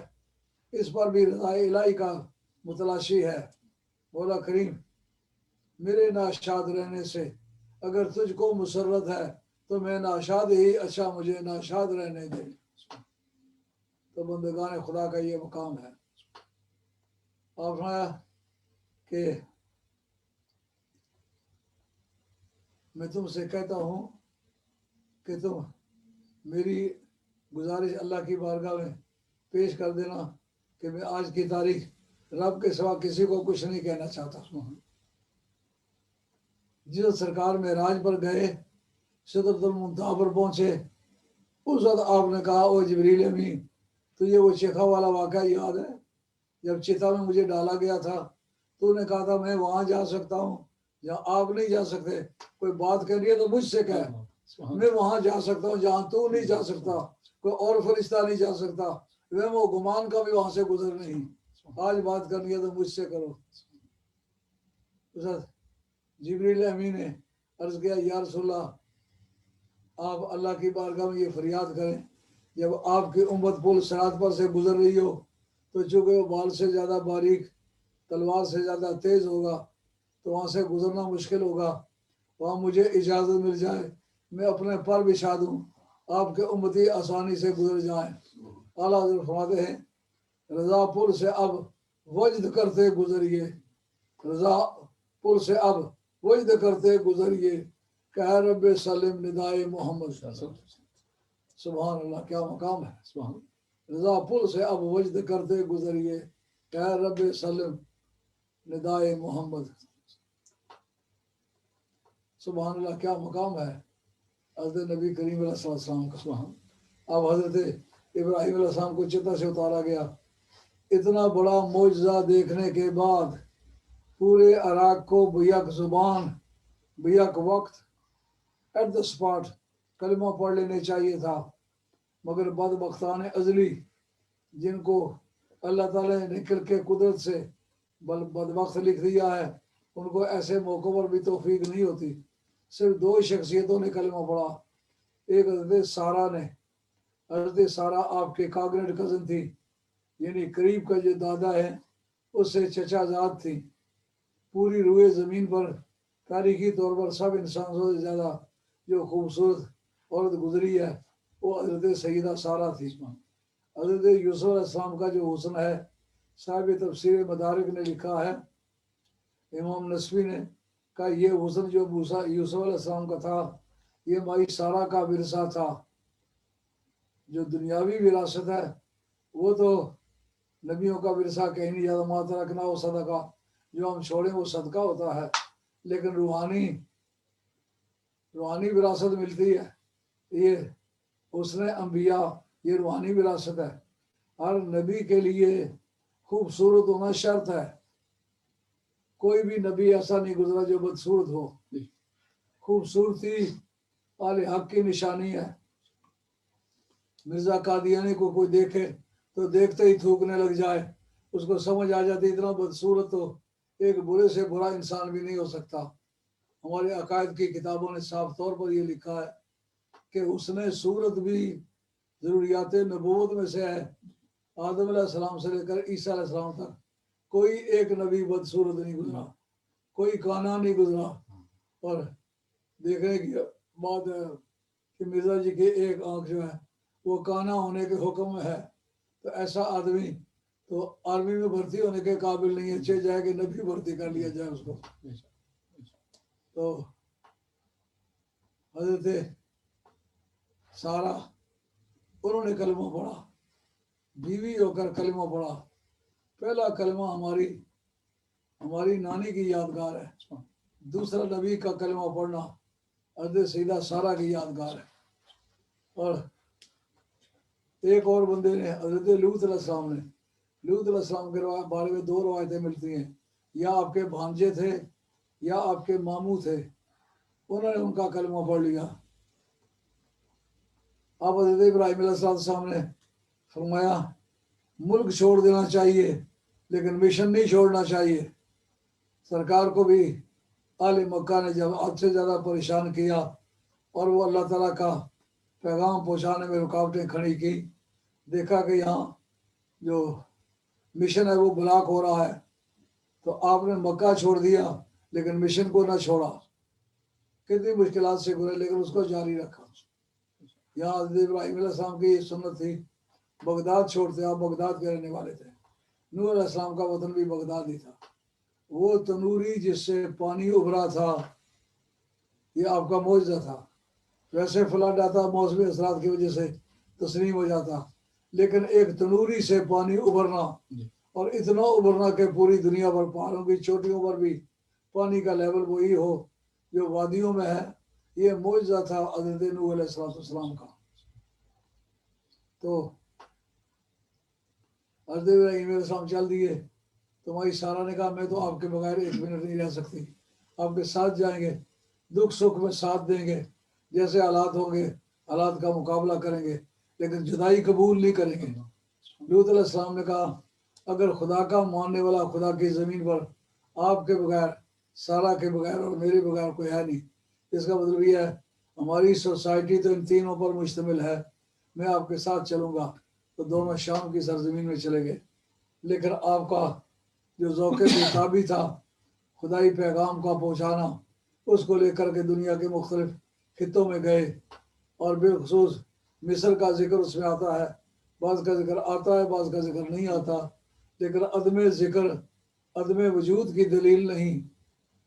اس پر بھی رضا الہی کا متلاشی ہے. مولا کریم میرے ناشاد رہنے سے اگر تجھ کو مسرت ہے تو میں ناشاد ہی اچھا مجھے ناشاد رہنے دے. تو بندگان خدا کا یہ مقام ہے. آپ فرمایا کہ میں تم سے کہتا ہوں کہ تم میری گزارش اللہ کی بارگاہ میں پیش کر دینا کہ میں آج کی تاریخ رب کے سوا کسی کو کچھ نہیں کہنا چاہتا. جس سرکار معراج پر گئے سدرۃ المنتہا پر پہنچے اس وقت آپ نے کہا او جبریل امین تجھے وہ چیخا والا واقعہ یاد ہے جب چتا میں مجھے ڈالا گیا تھا تو نے کہا تھا میں وہاں جا سکتا ہوں جہاں آپ نہیں جا سکتے. کوئی بات کرنی ہے تو مجھ سے کہہ میں وہاں جا سکتا ہوں جہاں تو نہیں جا سکتا. کوئی اور فرشتہ نہیں جا سکتا. وہ گمان کا بھی وہاں سے گزر نہیں. آج بات کرنی ہے تو مجھ سے کرو. جبریل امین نے عرض کیا یا رسول اللہ آپ اللہ کی بارگاہ میں یہ فریاد کریں جب آپ کی امت پل صراط پر سے گزر رہی ہو تو چونکہ وہ بال سے زیادہ باریک تلوار سے زیادہ تیز ہوگا تو وہاں سے گزرنا مشکل ہوگا. وہاں مجھے اجازت مل جائے میں اپنے پر بچھا دوں آپ کے امتی آسانی سے گزر جائیں. اعلیٰ حضرت فرماتے ہیں رضا پل سے اب وجد کرتے گزریے رضا پل سے اب وجد کرتے گزریے کہ اے رب سلم ندائے محمد. سبحان اللہ کیا مقام ہے. رضا پل سے اب وجد کرتے گزریے کہ اے رب سلم ندائے محمد. سبحان اللہ کیا مقام ہے حضرت نبی کریم علیہ السلام کا. اب حضرت ابراہیم علیہ السلام کو چتا سے اتارا گیا. اتنا بڑا معجزہ دیکھنے کے بعد پورے عراق کو بیک زبان بیک وقت ایٹ دا اسپاٹ کلمہ پڑھ لینے چاہیے تھا مگر بدبختان ازلی جن کو اللہ تعالیٰ نے نکل کے قدرت سے بدبخت لکھ دیا ہے ان کو ایسے موقعوں پر بھی توفیق نہیں ہوتی. صرف دو شخصیتوں نے کلمہ پڑھا. ایک حضرت سارہ نے. حضرت سارہ آپ کے کاگریٹ کزن تھی یعنی قریب کا جو دادا ہے اس سے چچا زاد تھی. پوری روئے زمین پر تاریخی طور پر سب انسانوں سے زیادہ جو خوبصورت عورت گزری ہے وہ حضرت سیدہ سارہ تھی. حضرت یوسف علیہ السلام کا جو حسن ہے صاحب تفسیر مدارک نے لکھا ہے امام نسوی نے کہ یہ حسن جو یوسف علیہ السلام کا تھا یہ مائی سارا کا ورثہ تھا. جو دنیاوی وراثت ہے وہ تو نبیوں کا ورثہ کہیں نہیں زیادہ مات رکھنا وہ صدقہ جو ہم چھوڑیں وہ صدقہ ہوتا ہے. لیکن روحانی وراثت ملتی ہے یہ حسن انبیاء، یہ روحانی وراثت ہے. ہر نبی کے لیے خوبصورت ہونا شرط ہے. کوئی بھی نبی ایسا نہیں گزرا جو بدصورت ہو. خوبصورتی اہل حق کی نشانی ہے. مرزا قادیانی کو کوئی دیکھے تو دیکھتے ہی تھوکنے لگ جائے، اس کو سمجھ آ جاتی اتنا بدصورت تو ایک برے سے برا انسان بھی نہیں ہو سکتا. ہمارے عقائد کی کتابوں نے صاف طور پر یہ لکھا ہے کہ حسن صورت بھی ضروریات نبوت میں سے ہے. آدم علیہ السلام سے لے کر عیسیٰ علیہ السلام تک کوئی ایک نبی بدصورت نہیں گزرا، کوئی کانا نہیں گزرا. اور دیکھنے کی بات ہے کہ مرزا جی کی ایک آنکھ جو ہے وہ کانا ہونے کے حکم میں ہے، تو ایسا آدمی تو آرمی میں بھرتی ہونے کے قابل نہیں ہے، جائے کہ نبی بھرتی کر لیا جائے اس کو. تو حضرت سارا انہوں نے کلمہ پڑھا، بیوی ہو کر کلمہ پڑھا. پہلا کلمہ ہماری نانی کی یادگار ہے. دوسرا نبی کا کلمہ پڑھنا حضرت سیدہ سارا کی یادگار ہے. اور ایک اور بندے نے حضرت لوط علیہ السلام نے، لوط علیہ السلام کے بارے میں دو روایتیں ملتی ہیں، یا آپ کے بھانجے تھے یا آپ کے ماموں تھے، انہوں نے ان کا کلمہ پڑھ لیا. آپ حضرت ابراہیم علیہ السلام نے فرمایا ملک چھوڑ دینا چاہیے لیکن مشن نہیں چھوڑنا چاہیے. سرکار کو بھی اہل مکہ نے جب حد سے زیادہ پریشان کیا اور وہ اللہ تعالیٰ کا پیغام پہنچانے میں رکاوٹیں کھڑی کی، دیکھا کہ یہاں جو مشن ہے وہ بلاک ہو رہا ہے، تو آپ نے مکہ چھوڑ دیا لیکن مشن کو نہ چھوڑا. کتنی مشکلات سے گزرے لیکن اس کو جاری رکھا. یہاں حضرت ابراہیم علیہ السلام کی سنت تھی بغداد چھوڑتے، آپ بغداد کے رہنے والے تھے. نوح علیہ السلام کا وطن بھی بغداد ہی تھا. وہ تنوری جس سے پانی ابھرا تھا یہ آپ کا معجزہ تھا. ویسے فلڈ آتا موسمی اثرات کی وجہ سے تسلیم ہو جاتا، لیکن ایک تنوری سے پانی ابھرنا اور اتنا ابھرنا کہ پوری دنیا پر پہاڑوں کی چوٹیوں پر بھی پانی کا لیول وہی ہو جو وادیوں میں ہے، یہ معجزہ تھا حضرت نوح علیہ السلام کا. تو حضرت ابراہیم علیہ السلام چل دیے تو مائی سارا نے کہا میں تو آپ کے بغیر ایک منٹ نہیں رہ سکتی، آپ کے ساتھ جائیں گے، دکھ سکھ میں ساتھ دیں گے، جیسے حالات ہوں گے حالات کا مقابلہ کریں گے لیکن جدائی قبول نہیں کریں گے. لوط علیہ السلام نے کہا اگر خدا کا ماننے والا خدا کی زمین پر آپ کے بغیر، سارا کے بغیر اور میرے بغیر کوئی ہے نہیں، اس کا مطلب یہ ہے ہماری سوسائٹی تو ان تینوں پر مشتمل ہے، میں آپ کے ساتھ چلوں گا. تو دونوں شام کی سرزمین میں چلے گئے. لیکن آپ کا جو ذوق بےتابی تھا خدائی پیغام کا پہنچانا، اس کو لے کر کے دنیا کے مختلف خطوں میں گئے. اور بالخصوص مصر کا ذکر اس میں آتا ہے، بعض کا ذکر آتا ہے بعض کا ذکر نہیں آتا، لیکن عدم ذکر عدم وجود کی دلیل نہیں.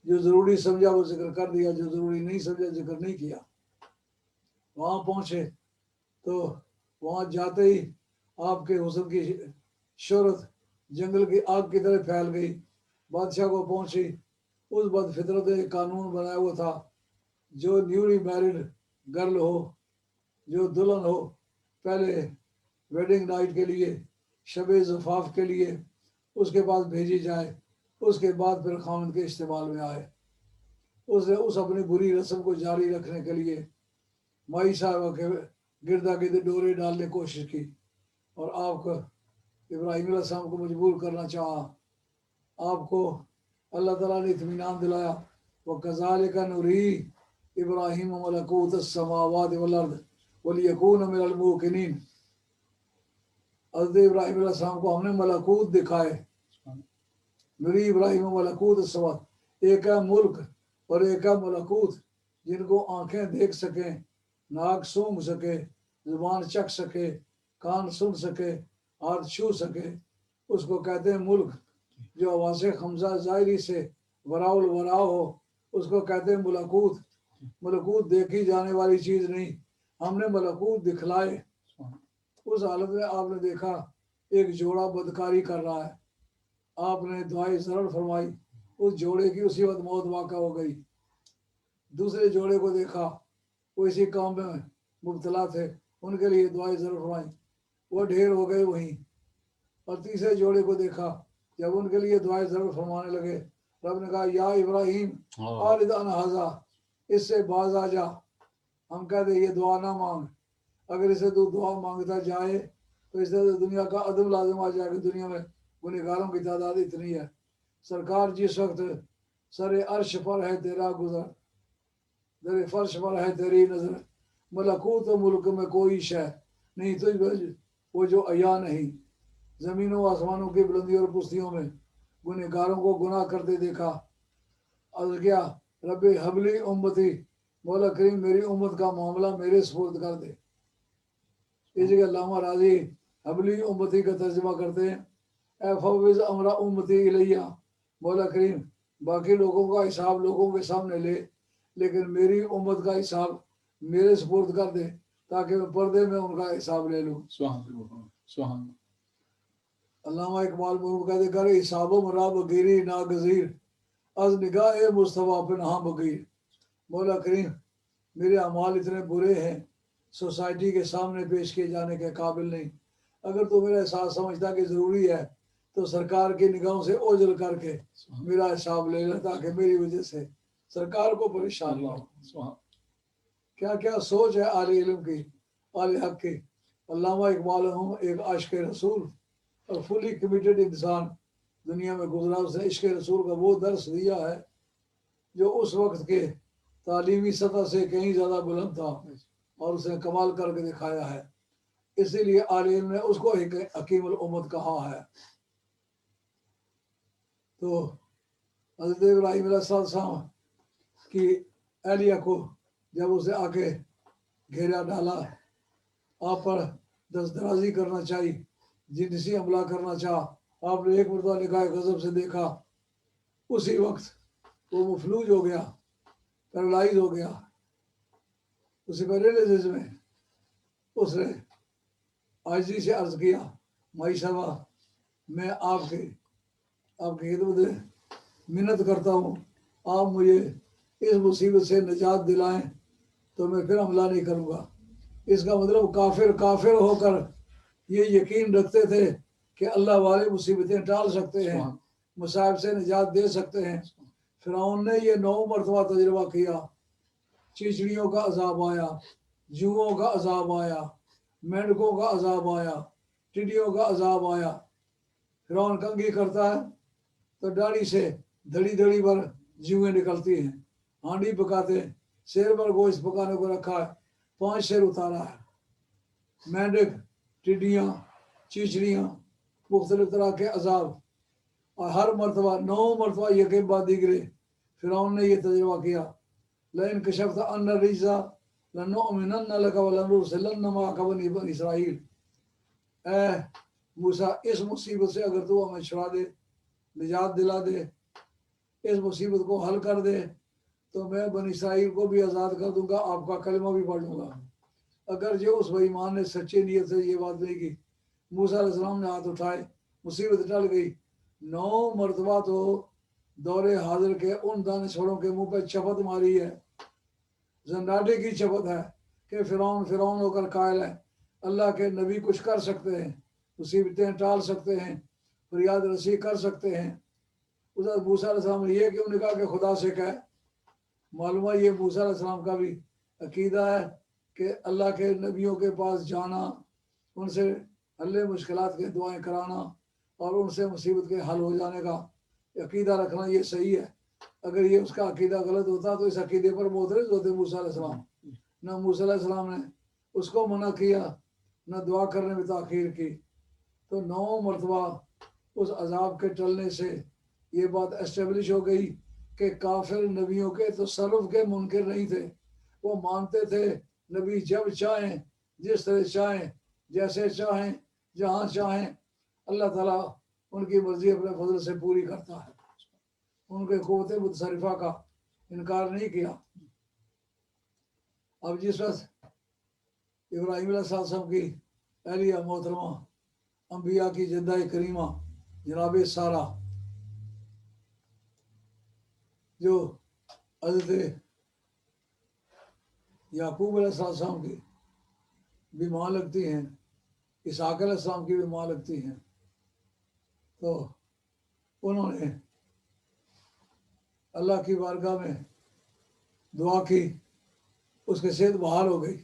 جو ضروری سمجھا وہ ذکر کر دیا، جو ضروری نہیں سمجھا ذکر نہیں کیا. وہاں پہنچے تو وہاں جاتے ہی آپ کے حسن کی شہرت جنگل کی آگ کی طرح پھیل گئی. بادشاہ کو پہنچی. اس بد فطرت نے قانون بنایا ہوا تھا جو نیولی میرڈ گرل ہو، جو دلہن ہو، پہلے ویڈنگ نائٹ کے لیے، شب زفاف کے لیے اس کے بعد بھیجی جائے، اس کے بعد پھر خامد کے استعمال میں آئے. اس نے اس اپنی بری رسم کو جاری رکھنے کے لیے مائی صاحبہ کے گردا گرد ڈورے ڈالنے کی کوشش کی اور آپ کو ابراہیم علیہ السلام کو مجبور کرنا چاہا. آپ کو اللہ تعالیٰ نے اطمینان دلایا وَكَذَلِكَ نُرِي ابراہیم ملکوت السماوات والارض وَلِيَكُونَ مِنَ الْمُوقِنِينَ. حضرت ابراہیم علیہ السلام کو ہم نے ملکوت دکھائے. نُرِي ابراہیم ملکوت السماوات، ایک ہے ملک اور ایک ہے ملکوت، جن کو آنکھیں دیکھ سکیں، ناک سونگھ سکے، زبان چکھ سکے، کان سن سکے، ہاتھ چھو سکے، اس کو کہتے ہیں ملک. جو آواز خمزہ ظاہری سے وراء الورا ہو اس کو کہتے ہیں ملکوت. ملکوت دیکھی جانے والی چیز نہیں، ہم نے ملکوت دکھلائے. اس حالت میں آپ نے دیکھا ایک جوڑا بدکاری کر رہا ہے، آپ نے دعائے ضرر فرمائی، اس جوڑے کی اسی وقت موت واقع ہو گئی. دوسرے جوڑے کو دیکھا وہ اسی کام میں مبتلا تھے، ان کے لیے دعائے ضرور فرمائی، وہ ڈھیر ہو گئے وہیں. اور تیسرے جوڑے کو دیکھا، جب ان کے لیے دعائے ضرور فرمانے لگے، رب نے کہا یا ابراہیم آلد ان ھذا، اس سے باز آ جا. ہم کہتے یہ دعا نہ مانگ، اگر اسے تو دعا مانگتا جائے تو اس سے دنیا کا عدم لازم آ جائے کہ دنیا میں گنہگاروں کی تعداد اتنی ہے. سرکار جس وقت سر عرش پر ہے تیرا گزر، در فرش پر ہے تیری نظر، ملکوت و ملک میں کوئی شے نہیں تجھ وہ جو عیا نہیں. زمینوں و آسمانوں کی بلندیوں اور پستیوں میں گنہگاروں کو گناہ کرتے دیکھا. عرض کیا رب حبلی امتی، مولا کریم میری امت کا معاملہ میرے سپرد کر دے. اس جگہ علامہ راضی حبلی امتی کا ترجمہ کرتے ہیں اے فوض امرا امتی الیہ، مولا کریم باقی لوگوں کا حساب لوگوں کے سامنے لے، لیکن میری امت کا حساب میرے سپرد کر دے تاکہ میں پردے میں ان کا حساب لے لوں. سبحان. علامہ اقبال مرحوم کہتے کر حسابم را بگیری ناگزیر، از نگاہ مصطفیٰ پنہاں بگیر. مولا کریم میرے اعمال اتنے برے ہیں سوسائٹی کے سامنے پیش کیے جانے کے قابل نہیں. اگر تو میرا احساس سمجھتا کہ ضروری ہے تو سرکار کی نگاہوں سے اوجل کر کے میرا حساب لے لے تاکہ میری وجہ سے سرکار کو پریشان نہ ہو. کیا کیا سوچ ہے اہل علم کی، اہل حق کی. علامہ اقبال ہم ایک عاشق رسول اور فلی کمیٹڈ انسان دنیا میں گزرا. اس نے عشق رسول کا وہ درس دیا ہے جو اس وقت کے تعلیمی سطح سے کہیں زیادہ بلند تھا اور اس نے کمال کر کے دکھایا ہے. اسی لیے اہل علم نے اس کو حکیم الامت کہا ہے. تو حضرت ابراہیم علیہ السلام کی اہلیہ کو جب اسے آ کے گھیرا ڈالا، آپ پر دست درازی کرنا چاہیے، جنسی حملہ کرنا چاہا، آپ نے ایک مرتبہ نگاہ غضب سے دیکھا، اسی وقت وہ مفلوج ہو گیا، پیرالائز ہو گیا. اسی پیرالائزس میں اس نے عاجزی سے عرض کیا مائی صاحبہ میں آپ کی خدمت میں منت کرتا ہوں، آپ مجھے اس مصیبت سے نجات دلائیں تو میں پھر حملہ نہیں کروں گا. اس کا مطلب کافر ہو کر یہ یقین رکھتے تھے کہ اللہ والے مصیبتیں ٹال سکتے ہیں، مصائب سے نجات دے سکتے ہیں. فرعون نے یہ 9 مرتبہ تجربہ کیا، چیچڑیوں کا عذاب آیا، جوؤں کا عذاب آیا، مینڈکوں کا عذاب آیا، ٹڈیوں کا عذاب آیا. فرعون کنگھی کرتا ہے تو داڑھی سے دھڑی دھڑی پر جوئیں نکلتی ہیں، ہانڈی پکاتے ہیں، شیر پر گوشت پکانے کو رکھا ہے، 5 شیر اتارا ہے. مینڈک، ٹڈیاں، چیچڑیاں، مختلف طرح کے عذاب، اور ہر مرتبہ 9 مرتبہ یکے بعد دیگرے فرعون نے یہ تجربہ کیا. لئن کشفت عنا الرجز لنؤمنن لک ولنرسلن معک بنی اسرائیل. اے موسیٰ اس مصیبت سے اگر تو ہمیں چھڑا دے، نجات دلا دے، اس مصیبت کو حل کر دے تو میں بنی اسرائیل کو بھی آزاد کر دوں گا، آپ کا کلمہ بھی پڑھ لوں گا. اگر جو اس بے ایمان نے سچے نیت سے یہ بات نہیں کی، موسیٰ علیہ السلام نے ہاتھ اٹھائے، مصیبت ٹل گئی. 9 مرتبہ تو دور حاضر کے ان دانشوروں کے منہ پہ چپت ماری ہے، زناڈے کی چپت ہے کہ فرعون ہو کر قائل ہے اللہ کے نبی کچھ کر سکتے ہیں، مصیبتیں ٹال سکتے ہیں، فریاد رسی کر سکتے ہیں. حضرت موسیٰ علیہ السلام نے یہ کیوں نہیں کہا کہ خدا سے کہے؟ معلوم ہے یہ موسیٰ علیہ السلام کا بھی عقیدہ ہے کہ اللہ کے نبیوں کے پاس جانا، ان سے حل مشکلات کے دعائیں کرانا اور ان سے مصیبت کے حل ہو جانے کا عقیدہ رکھنا یہ صحیح ہے. اگر یہ اس کا عقیدہ غلط ہوتا تو اس عقیدے پر معترض ہوتے موسیٰ علیہ السلام. نہ موسیٰ علیہ السلام نے اس کو منع کیا، نہ دعا کرنے میں تاخیر کی. تو 9 مرتبہ اس عذاب کے ٹلنے سے یہ بات اسٹیبلش ہو گئی کہ کافر نبیوں کے تصرف کے منکر نہیں تھے. وہ مانتے تھے نبی جب چاہیں، جس طرح چاہیں، جیسے چاہیں، جہاں چاہیں، اللہ تعالیٰ ان کی مرضی اپنے فضل سے پوری کرتا ہے. ان کے قوت متصرفہ کا انکار نہیں کیا۔ اب جس وقت ابراہیم علیہ السلام کی اہلیہ محترمہ انبیاء کی جدہ کریمہ جناب سارہ جو حضرت یعقوب علیہ السلام کی بھی ماں لگتی ہیں، اسحاق علیہ السلام کی بھی ماں لگتی ہیں، تو انہوں نے اللہ کی بارگاہ میں دعا کی، اس کی صحت بحال ہو گئی،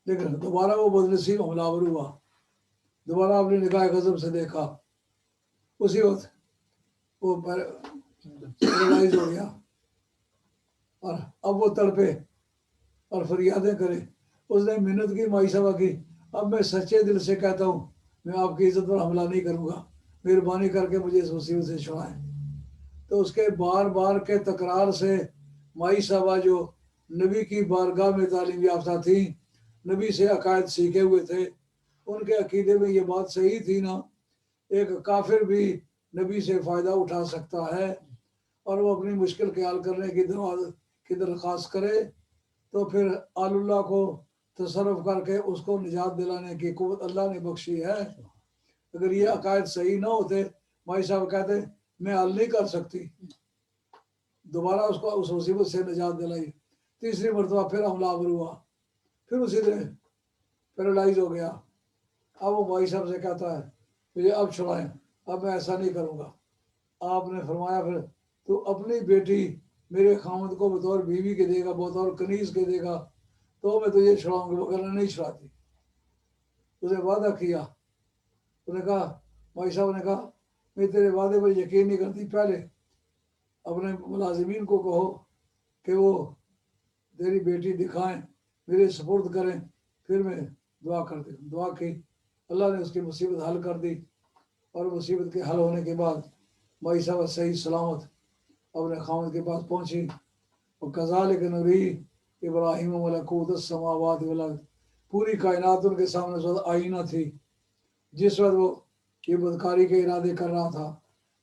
لیکن دوبارہ وہ بدنصیب حملہ آور ہوا، دوبارہ اپنی نگاہ غضب سے دیکھا، اسی وقت وہ پیرالائز ہو گیا، اور اب وہ تڑپے اور فریادیں کرے۔ اس نے منت کی مائی صاحبہ کی، اب میں سچے دل سے کہتا ہوں میں آپ کی عزت پر حملہ نہیں کروں گا، مہربانی کر کے مجھے اس مصیبت سے چھڑائیں۔ تو اس کے بار بار کے تکرار سے مائی صاحبہ جو نبی کی بارگاہ میں تعلیم یافتہ تھیں، نبی سے عقائد سیکھے ہوئے تھے، ان کے عقیدے میں یہ بات صحیح تھی نا، ایک کافر بھی نبی سے فائدہ اٹھا سکتا ہے، اور وہ اپنی مشکل کے حل کرنے کی درخواست کرے تو پھر اللہ کو تصرف کر کے اس کو نجات دلانے کی قوت اللہ نے بخشی ہے۔ اگر یہ عقائد صحیح نہ ہوتے، مائی صاحب کہتے میں حل نہیں کر سکتی، دوبارہ اس کو اس مصیبت سے نجات دلائی، تیسری مرتبہ پھر حملہ آور ہوا، پھر اسی طرح پیرالائز ہو گیا۔ اب وہ مائی صاحب سے کہتا ہے مجھے اب چھڑائیں، اب میں ایسا نہیں کروں گا۔ آپ نے فرمایا پھر تو اپنی بیٹی میرے خامد کو بطور بیوی کے دے گا، بطور کنیز کے دے گا تو میں تجھے چھڑاؤں گا، وغیرہ نہیں چھڑاتی۔ اسے وعدہ کیا، اس نے کہا، مائی صاحب نے کہا میں تیرے وعدے پر یقین نہیں کرتی، پہلے اپنے ملازمین کو کہو کہ وہ تیری بیٹی دکھائیں، میرے سپرد کریں، پھر میں دعا کرتی ہوں۔ دعا کی، اللہ نے اس کی مصیبت حل کر دی، اور مصیبت کے حل ہونے کے بعد مائی صاحب صحیح سلامت اپنے خامد کے پاس پہنچی۔ اور کذالک نوری ابراہیم ملکوت السماوات والارض، پوری کائنات ان کے سامنے اس وقت آئینہ تھی۔ جس وقت وہ یہ بدکاری کے ارادے کر رہا تھا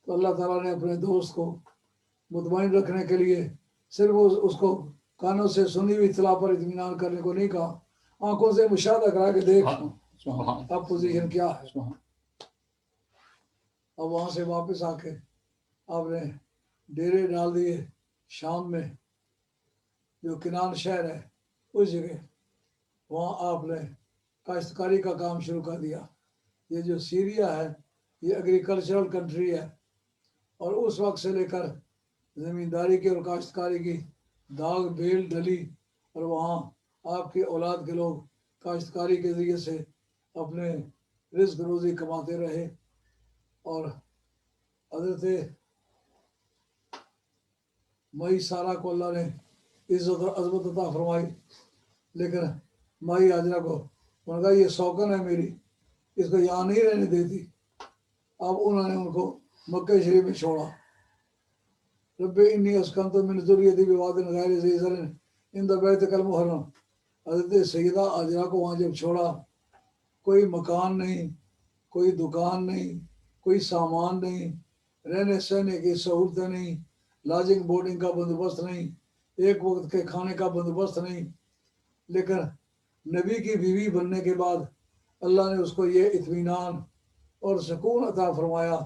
تو اللہ تعالیٰ نے اپنے دوست کو مطمئن رکھنے کے لیے صرف اس کو کانوں سے سنی ہوئی اطلاع پر اطمینان کرنے کو نہیں کہا، آنکھوں سے مشاہدہ کرا کے دیکھ اب پوزیشن کیا ہے۔ اب وہاں سے واپس آ کے آپ نے ڈیرے ڈال دیے شام میں، جو کنان شہر ہے اس جگہ، وہاں آپ نے کاشتکاری کا کام شروع کر دیا۔ یہ جو سیریا ہے یہ ایگریکلچرل کنٹری ہے، اور اس وقت سے لے کر زمینداری کی اور کاشتکاری کی داغ بیل ڈلی، اور وہاں آپ کی اولاد کے لوگ کاشتکاری کے ذریعے سے اپنے رزق روزی کماتے رہے۔ اور حضرت مائی سارہ کو اللہ نے عزت اور عظمت عطا فرمائی، لیکن مائی ہاجرہ کو انہوں نے کہا یہ سوکن ہے میری، اس کو یہاں نہیں رہنے دیتی۔ اب انہوں نے ان کو مکہ شریف میں چھوڑا۔ رب انی اسکنت من ذریتی بواد غیر ذی زرع عند بیتک المحرم، حضرت سیدہ ہاجرہ کو وہاں جب چھوڑا، کوئی مکان نہیں، کوئی دکان نہیں، کوئی سامان نہیں، رہنے سہنے کی سہولتیں نہیں، لاجنگ بورڈنگ کا بندوبست نہیں، ایک وقت کے کھانے کا بندوبست نہیں، لیکن نبی کی بیوی بننے کے بعد اللہ نے اس کو یہ اطمینان اور سکون عطا فرمایا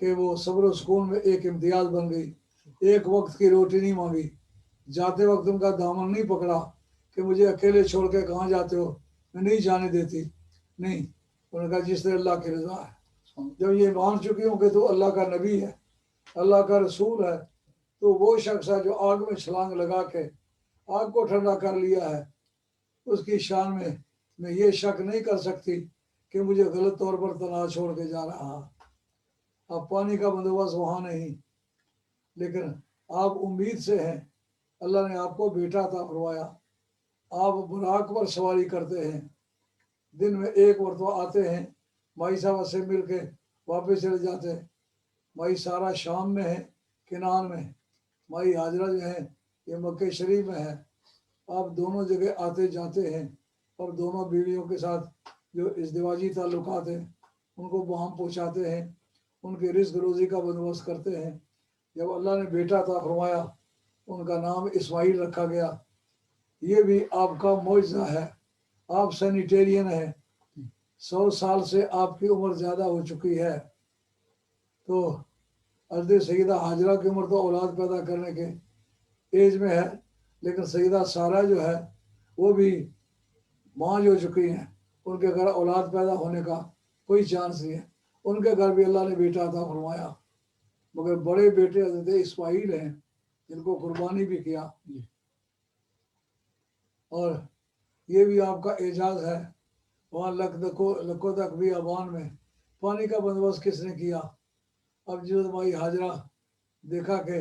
کہ وہ صبر و سکون میں ایک امتیاز بن گئی۔ ایک وقت کی روٹی نہیں مانگی، جاتے وقت ان کا دامن نہیں پکڑا کہ مجھے اکیلے چھوڑ کے کہاں جاتے ہو، میں نہیں جانے دیتی، نہیں، انہوں نے کہا جس طرح اللہ کی رضا ہے۔ جب یہ مان چکی ہوں کہ تو اللہ کا نبی ہے، اللہ کا رسول ہے، تو وہ شخص ہے جو آگ میں چھلانگ لگا کے آگ کو ٹھنڈا کر لیا ہے، اس کی شان میں یہ شک نہیں کر سکتی کہ مجھے غلط طور پر تنہا چھوڑ کے جا رہا۔ اب پانی کا بندوبست وہاں نہیں، لیکن آپ امید سے ہیں، اللہ نے آپ کو بیٹا عطا فرمایا، آپ براق پر سواری کرتے ہیں، دن میں ایک مرتبہ آتے ہیں، مائی صاحبہ سے مل کے واپس چلے جاتے ہیں۔ مائی سارہ شام میں ہے، کنان میں، مائی ہاجرہ جو ہے یہ مکہ شریف میں ہے۔ آپ دونوں جگہ آتے جاتے ہیں، اور دونوں بیویوں کے ساتھ جو ازدواجی تعلقات ہیں ان کو وہاں پہنچاتے ہیں، ان کے رزق روزی کا بندوبست کرتے ہیں۔ جب اللہ نے بیٹا عطا فرمایا ان کا نام اسماعیل رکھا گیا. یہ بھی آپ کا معجزہ ہے. آپ سینیٹیرین ہیں, 100 سال سے آپ کی عمر زیادہ ہو چکی ہے. تو حضرت سیدہ حاجرہ کی عمر تو اولاد پیدا کرنے کے ایج میں ہے, لیکن سیدہ سارہ جو ہے وہ بھی مانج ہو چکی ہیں. ان کے گھر اولاد پیدا ہونے کا کوئی چانس نہیں ہے. ان کے گھر بھی اللہ نے بیٹا عطا فرمایا, مگر بڑے بیٹے حضرت اسماعیل ہیں جن کو قربانی بھی کیا. اور یہ بھی آپ کا اعجاز ہے. وہاں لکھوں تک بھی ابان میں پانی کا بندوبست کس نے کیا؟ اب جو مائی حاجرہ دیکھا کہ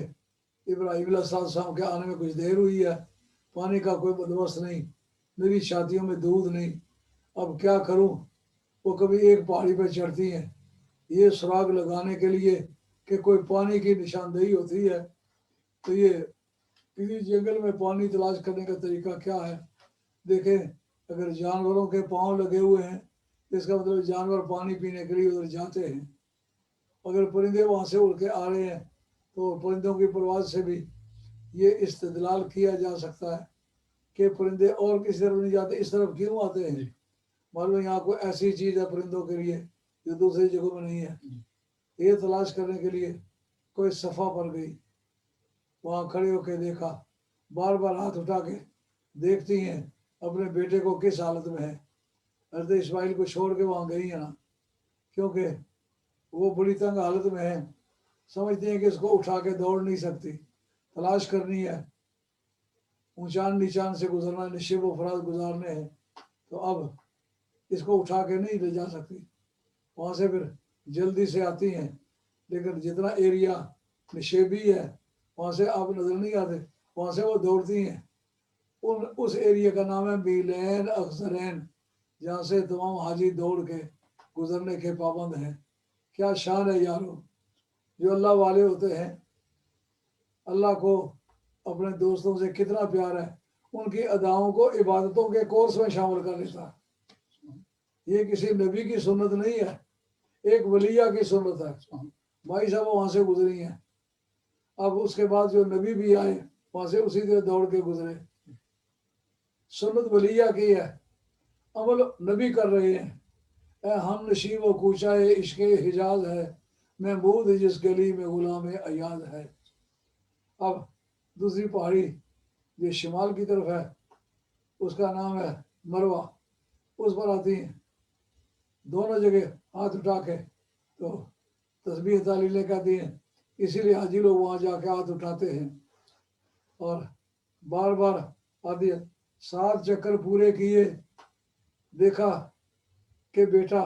ابراہیم علیہ السلام کے آنے میں کچھ دیر ہوئی ہے, پانی کا کوئی بندوبست نہیں, میری چھاتیوں میں دودھ نہیں, اب کیا کروں؟ وہ کبھی ایک پہاڑی پہ چڑھتی ہیں یہ سراغ لگانے کے لیے کہ کوئی پانی کی نشاندہی ہوتی ہے. تو یہ کسی جنگل میں پانی تلاش کرنے کا طریقہ کیا ہے؟ دیکھیں, اگر جانوروں کے پاؤں لگے ہوئے ہیں اس کا مطلب جانور پانی پینے کے لیے ادھر جاتے ہیں. اگر پرندے وہاں سے اڑ کے آ رہے ہیں تو پرندوں کی پرواز سے بھی یہ استدلال کیا جا سکتا ہے کہ پرندے اور کسی طرف نہیں جاتے, اس طرف کیوں آتے ہیں؟ معلوم یہاں کوئی ایسی چیز ہے پرندوں کے لیے جو دوسری جگہوں میں نہیں ہے. یہ تلاش کرنے کے لیے کوئی صفحہ پر گئی, وہاں کھڑے ہو کے دیکھا, بار بار ہاتھ اٹھا کے دیکھتی ہیں اپنے بیٹے کو کس حالت میں ہے. حضرت اسماعیل کو چھوڑ کے وہاں گئی ہیں نا, کیونکہ وہ بڑی تنگ حالت میں ہے, سمجھتی ہیں کہ اس کو اٹھا کے دوڑ نہیں سکتی, تلاش کرنی ہے, اونچان نیچان سے گزرنا, نشیب و فراز گزارنے ہیں, تو اب اس کو اٹھا کے نہیں لے جا سکتی. وہاں سے پھر جلدی سے آتی ہیں, لیکن جتنا ایریا نشیبی ہے وہاں سے آپ نظر نہیں آتے, وہاں سے وہ دوڑتی ہیں. اس ایریا کا نام ہے میلین اخزرین, جہاں سے تمام حاجی دوڑ کے گزرنے کے پابند ہیں. کیا شان ہے یارو, جو اللہ والے ہوتے ہیں اللہ کو اپنے دوستوں سے کتنا پیار ہے, ان کی اداؤں کو عبادتوں کے کورس میں شامل کر لیتا ہے. یہ کسی نبی کی سنت نہیں ہے, ایک ولیہ کی سنت ہے. بھائی صاحب وہاں سے گزری ہیں, اب اس کے بعد جو نبی بھی آئے وہاں سے اسی طرح دوڑ کے گزرے. سنت ولیہ کی ہے, عمل نبی کر رہے ہیں. اے ہم نشیب و کوچہ عشق حجاز ہے, محمود جس گلی میں غلام ایاز ہے. اب دوسری پہاڑی جو شمال کی طرف ہے اس کا نام ہے مروہ, اس پر آتی ہیں دونوں جگہ ہاتھ اٹھا کے, تو تسبیح تعلیلیں کہتی ہیں, اسی لیے حاجی لوگ وہاں جا کے ہاتھ اٹھاتے ہیں. اور بار بار آتی ہے, 7 چکر پورے کیے, دیکھا کہ بیٹا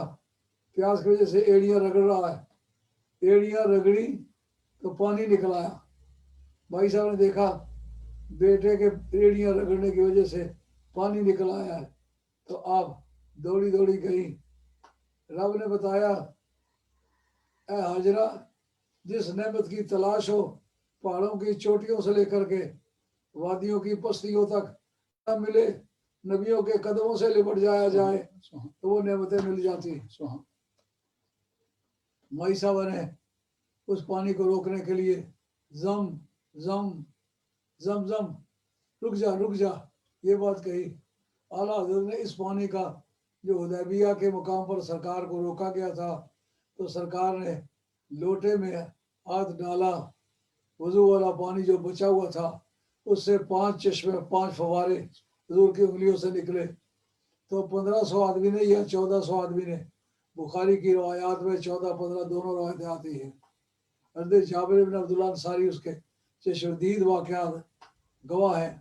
پیاس کی وجہ سے ایڑیاں رگڑ رہا ہے, ایڑیاں رگڑی تو پانی نکل آیا. بھائی صاحب نے دیکھا بیٹے کے ایڑیاں رگڑنے کی وجہ سے پانی نکل آیا ہے, تو آپ دوڑی دوڑی گئی. رب نے بتایا, اے حاجرہ جس نعمت کی تلاش ہو پہاڑوں کی چوٹیوں سے لے کر کے وادیوں کی پستیوں تک نہ ملے, نبیوں کے قدموں سے لپٹ جایا جائے تو وہ نعمتیں مل جاتی. مائی صاحبہ نے اس پانی کو روکنے کے لیے زم زم زم زم رک جا یہ بات کہی. اعلیٰ حضرت نے اس پانی کا جو حدیبیہ کے مقام پر سرکار کو روکا گیا تھا, تو سرکار نے لوٹے میں ہاتھ ڈالا, وضو والا پانی جو بچا ہوا تھا اس سے 5 چشمے 5 فوارے حضور کی انگلیوں سے نکلے. تو 1500 آدمی نے یا 1400 آدمی نے, بخاری کی روایات میں 14-15 دونوں روایتیں آتی ہیں. حضرت جابر بن عبداللہ انصاری اس کے شدید واقعات گواہ ہیں.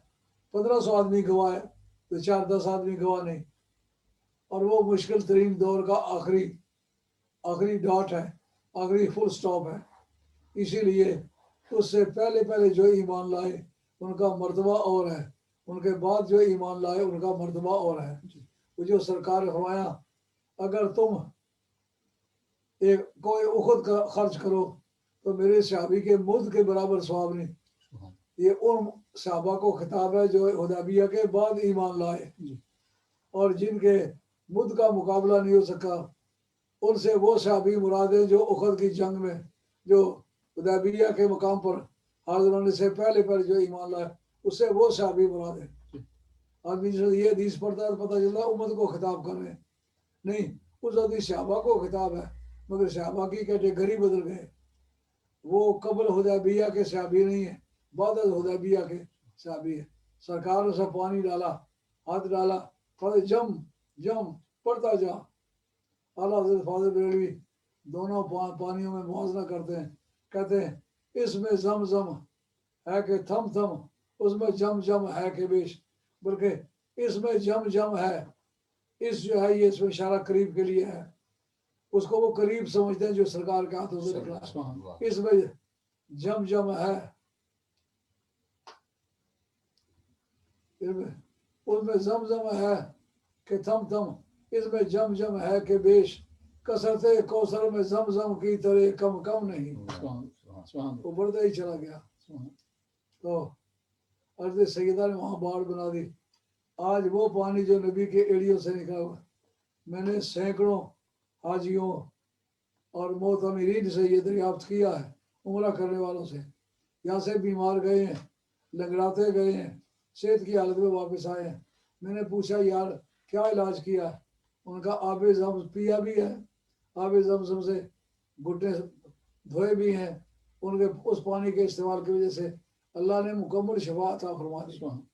1500 آدمی گواہ ہے تو 4-10 آدمی گواہ نہیں. اور وہ مشکل ترین دور کا آخری ڈاٹ ہے, آخری فل سٹاپ ہے. اسی لیے اس سے پہلے جو ایمان لائے ان کا مرتبہ اور ہے, ان کے بعد جو ایمان لائے ان کا مرتبہ اور ہے. وہ جو سرکار نے فرمایا, اگر تم کوئی اخد کا خرچ کرو تو میرے صحابی کے مد کے برابر ثواب نہیں. یہ ان صحابہ کو خطاب ہے جو حدیبیہ کے بعد ایمان لائے, اور جن کے مد کا مقابلہ نہیں ہو سکا ان سے وہ صحابی مراد ہیں جو اخد کی جنگ میں, جو حدیبیہ کے مقام پر حاضر ہونے سے پہلے جو ایمان لائے اسے وہ صحابی بنا دے. آدمی جو یہ حدیث پڑھتا ہے پتہ چلتا ہے امت کو خطاب کر رہے ہیں. نہیں، اس حدیث صحابہ کو خطاب ہے، مگر صحابہ کی کیٹیگری بدل گئے. وہ قبل حدیبیہ کے صحابی نہیں ہیں، بعد از حدیبیہ کے صحابی ہیں. سرکار نے اسے پانی ڈالا، ہاتھ ڈالا، جم پڑھتا جا. اعلیٰ حضرت فاضل بریلوی دونوں پانیوں میں موازنہ کرتے ہیں، کہتے ہیں اس میں زم ہے کہ تھم اس میں جم ہے کہ بیش، بلکہ اس میں جم ہے. اس جو ہے یہ اس میں اشارہ قریب کے لیے ہے. اس کو وہ قریب سمجھتے ہیں جو سرکار کے ہاتھوں سے نکلا ہے. اس میں جم ہے، اس میں زم ہے کہ تھم اس میں جم ہے کہ بیش، کثرت کوثر میں زم کی طرح کم نہیں. وہ بڑھتا ہی چلا گیا. تو عرض سیدہ نے وہاں باڑ بنا دی. آج وہ پانی جو نبی کے ایڑیوں سے نکلا ہوا، میں نے سینکڑوں حاجیوں اور معتمرین سے یہ دریافت کیا ہے، عمرہ کرنے والوں سے. یہاں سے بیمار گئے ہیں، لنگڑاتے گئے ہیں، صحت کی حالت میں واپس آئے ہیں. میں نے پوچھا یار کیا علاج کیا ہے؟ ان کا آب زمزم پیا بھی ہے، آب زمزم سے گھٹنے دھوئے بھی ہیں. ان کے اس پانی کے استعمال کی وجہ سے اللہ نے مکمل شفا عطا فرما دی.